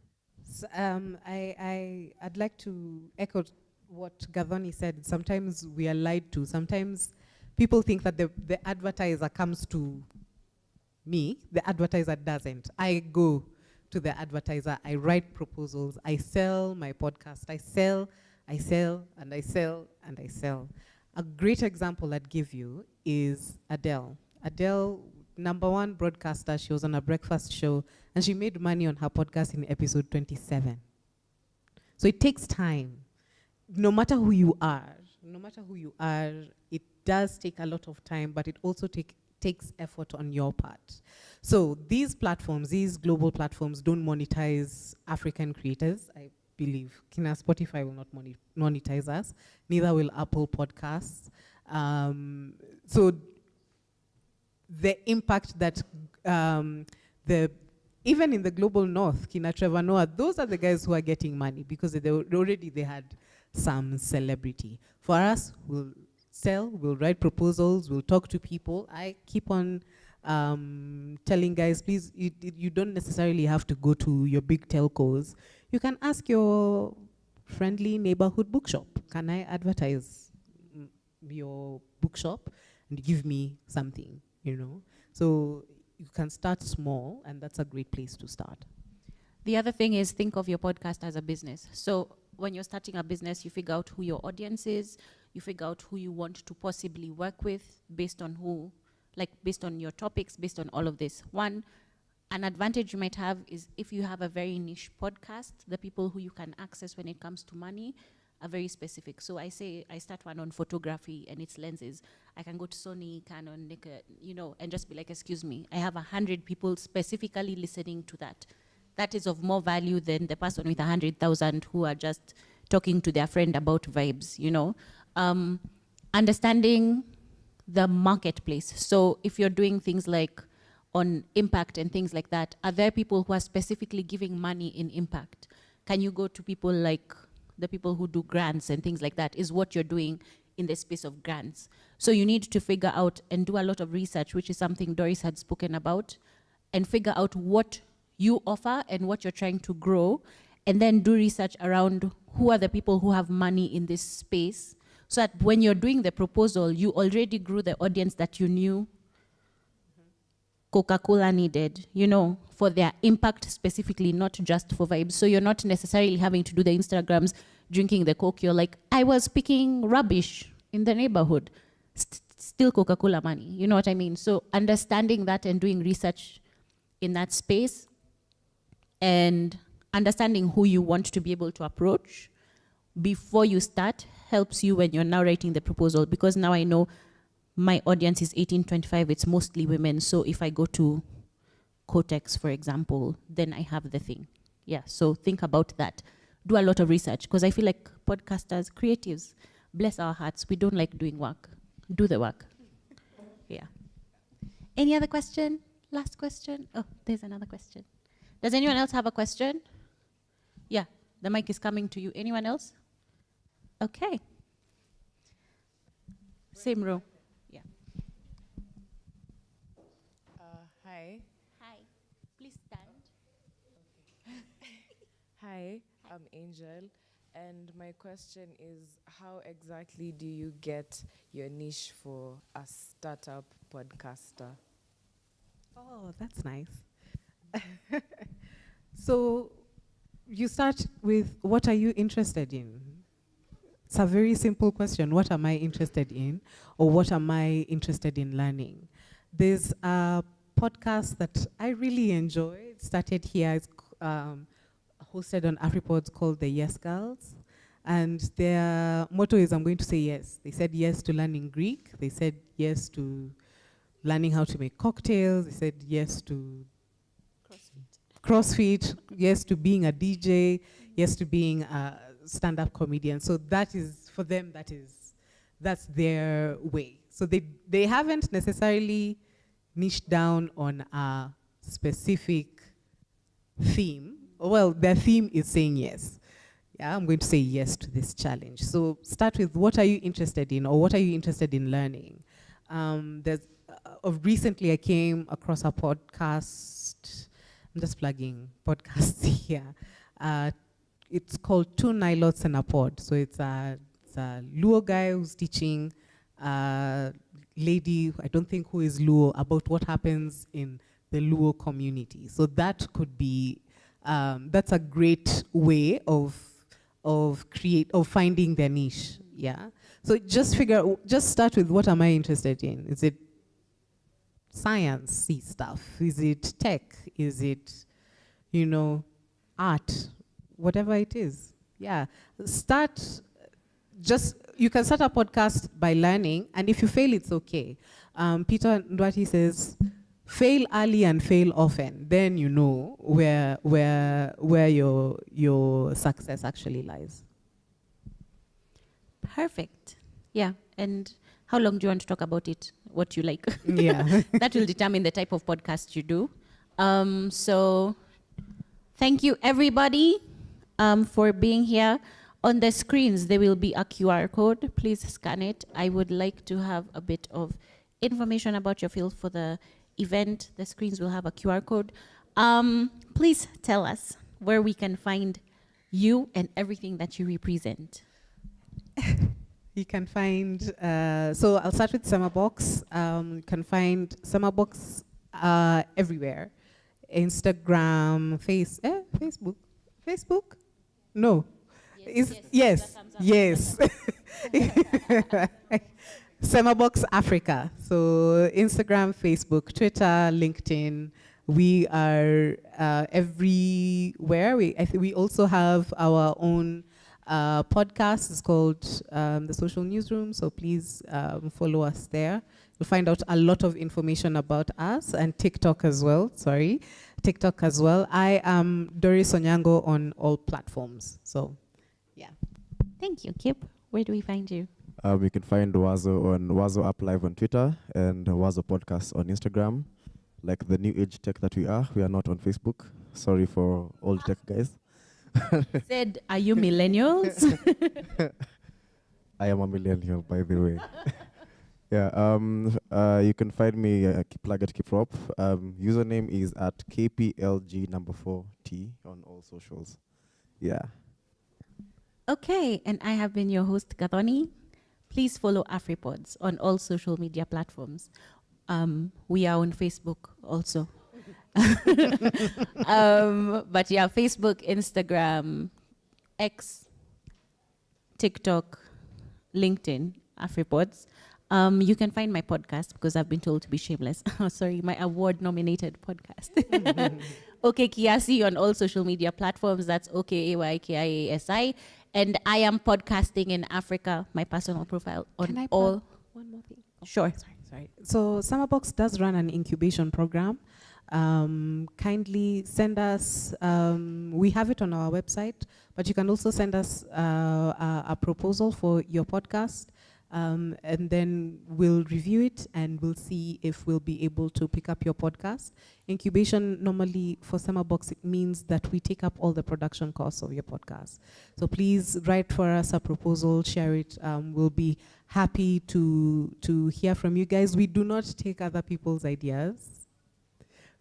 So, I'd like to echo what Gathoni said. Sometimes we are lied to. Sometimes people think that the advertiser comes to me, the advertiser doesn't. I go to the advertiser, I write proposals, I sell my podcast, I sell, and I sell, and I sell. A great example I'd give you is Adele. Adele, #1 broadcaster, she was on a breakfast show, and she made money on her podcast in episode 27. So it takes time. No matter who you are, it does take a lot of time, but it also takes effort on your part. So these platforms, these global platforms, don't monetize African creators, I believe. Spotify will not monetize us, neither will Apple Podcasts. So the impact that even in the global north, Trevor Noah, those are the guys who are getting money because they had some celebrity. For us, we'll sell, we'll write proposals, we'll talk to people. I keep on telling guys, please, you don't necessarily have to go to your big telcos. You can ask your friendly neighborhood bookshop, can I advertise your bookshop and give me something, So you can start small, and that's a great place to start. The other thing is, think of your podcast as a business. So when you're starting a business, you figure out who your audience is, you figure out who you want to possibly work with based on based on your topics, based on all of this. An advantage you might have is if you have a very niche podcast, the people who you can access when it comes to money are very specific. So I say I start one on photography and its lenses. I can go to Sony, Canon, Nikon, and just be like, excuse me, I have 100 people specifically listening to that. That is of more value than the person with 100,000 who are just talking to their friend about vibes, Understanding the marketplace. So if you're doing things like on impact and things like that, are there people who are specifically giving money in impact? Can you go to people like the people who do grants and things like that? Is what you're doing in the space of grants. So you need to figure out and do a lot of research, which is something Doris had spoken about, and figure out what you offer and what you're trying to grow, and then do research around who are the people who have money in this space, so that when you're doing the proposal, you already grew the audience that you knew Coca-Cola needed, for their impact specifically, not just for vibes. So you're not necessarily having to do the Instagrams, drinking the Coke. You're like, I was picking rubbish in the neighborhood. Still Coca-Cola money, you know what I mean? So understanding that and doing research in that space and understanding who you want to be able to approach before you start helps you when you're now writing the proposal, because now I know my audience is 18-25, it's mostly women. So if I go to Kotex, for example, then I have the thing. Yeah, so think about that. Do a lot of research, because I feel like podcasters, creatives, bless our hearts, we don't like doing work. Do the work. Yeah. Any other question? Last question? Oh, there's another question. Does anyone else have a question? Yeah, the mic is coming to you. Anyone else? Okay. Same row. Yeah. Hi. Hi. Please stand. Hi, I'm Angel, and my question is, how exactly do you get your niche for a startup podcaster? Oh, that's nice. So you start with, what are you interested in? It's a very simple question. What am I interested in? Or what am I interested in learning? There's a podcast that I really enjoy. It started here. It's hosted on AfriPods, called the Yes Girls. And their motto is, I'm going to say yes. They said yes to learning Greek. They said yes to learning how to make cocktails. They said yes to CrossFit, yes to being a DJ, yes to being a stand-up comedian. So that is, for them, that's their way. So they haven't necessarily niched down on a specific theme. Well, their theme is saying yes. Yeah, I'm going to say yes to this challenge. So start with, what are you interested in, or what are you interested in learning? Recently I came across a podcast. I'm just plugging podcasts here. It's called Two Nilots and a Pod. So it's a Luo guy who's teaching a lady, I don't think who is Luo, about what happens in the Luo community. So that could be, that's a great way of finding their niche. Yeah. So just start with, what am I interested in? Is it science-y stuff? Is it tech? Is it, art? Whatever it is. Yeah. You can start a podcast by learning, and if you fail, it's okay. Peter Ndwati says, fail early and fail often. Then you know where your success actually lies. Perfect. Yeah. And how long do you want to talk about it? What you like? Yeah. That will determine the type of podcast you do. So thank you, everybody, for being here. On the screens, there will be a QR code. Please scan it. I would like to have a bit of information about your field for the event. The screens will have a QR code. Please tell us where we can find you and everything that you represent. You can find, so I'll start with SemaBOX. You can find SemaBOX everywhere. Instagram, Facebook? Facebook? No. Yes. SemaBOX Africa. So Instagram, Facebook, Twitter, LinkedIn. We are everywhere. We also have our own podcast. It's called The Social Newsroom. So please follow us there. You'll find out a lot of information about us, and TikTok as well. TikTok as well. I am Doris Onyango on all platforms. So, yeah. Thank you, Kip. Where do we find you? You can find Wazo on Wazo App Live on Twitter and Wazo Podcast on Instagram. Like the new age tech that we are not on Facebook. Sorry for old tech guys. Said, are you millennials? I am a millennial, by the way. Yeah. You can find me plug at Kiprop. Username is at KPLG4T on all socials. Yeah. Okay, and I have been your host, Gathoni. Please follow AfriPods on all social media platforms. We are on Facebook also. But yeah, Facebook, Instagram, X, TikTok, LinkedIn, AfriPods. You can find my podcast, because I've been told to be shameless. My award-nominated podcast. Okay Kiasi on all social media platforms. That's OKAYKIASI. And I am podcasting in Africa, my personal profile on Can I all. plug one more thing? Sure. Sorry. So SemaBOX does run an incubation program. Kindly send us, we have it on our website, but you can also send us a proposal for your podcast. And then we'll review it and we'll see if we'll be able to pick up your podcast. Incubation normally for SemaBOX, it means that we take up all the production costs of your podcast. So please write for us a proposal, share it. We'll be happy to hear from you guys. We do not take other people's ideas.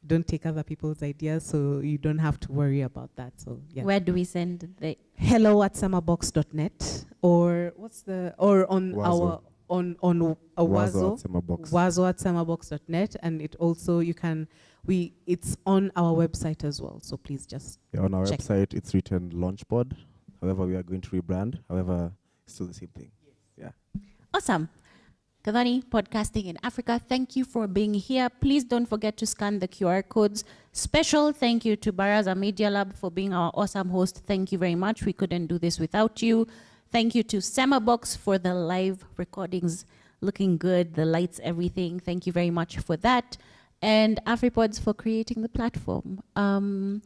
Don't take other people's ideas, so you don't have to worry about that. So yeah. Where do we send the hello@semabox.net or on Wazo. on a Wazo Wazo, at SemaBOX. Wazo at SemaBOX.net, and it also it's on our website as well. So please just Yeah, on our check. website, it's written Launchpod. However, we are going to rebrand. However, it's still the same thing. Yeah. Awesome. Kadhani, Podcasting in Africa, thank you for being here. Please don't forget to scan the QR codes. Special thank you to Baraza Media Lab for being our awesome host. Thank you very much. We couldn't do this without you. Thank you to SemaBOX for the live recordings, looking good, the lights, everything. Thank you very much for that. And AfriPods for creating the platform.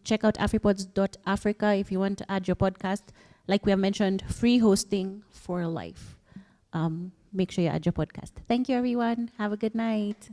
Check out afripods.africa if you want to add your podcast. Like we have mentioned, free hosting for life. Make sure you add your podcast. Thank you, everyone. Have a good night.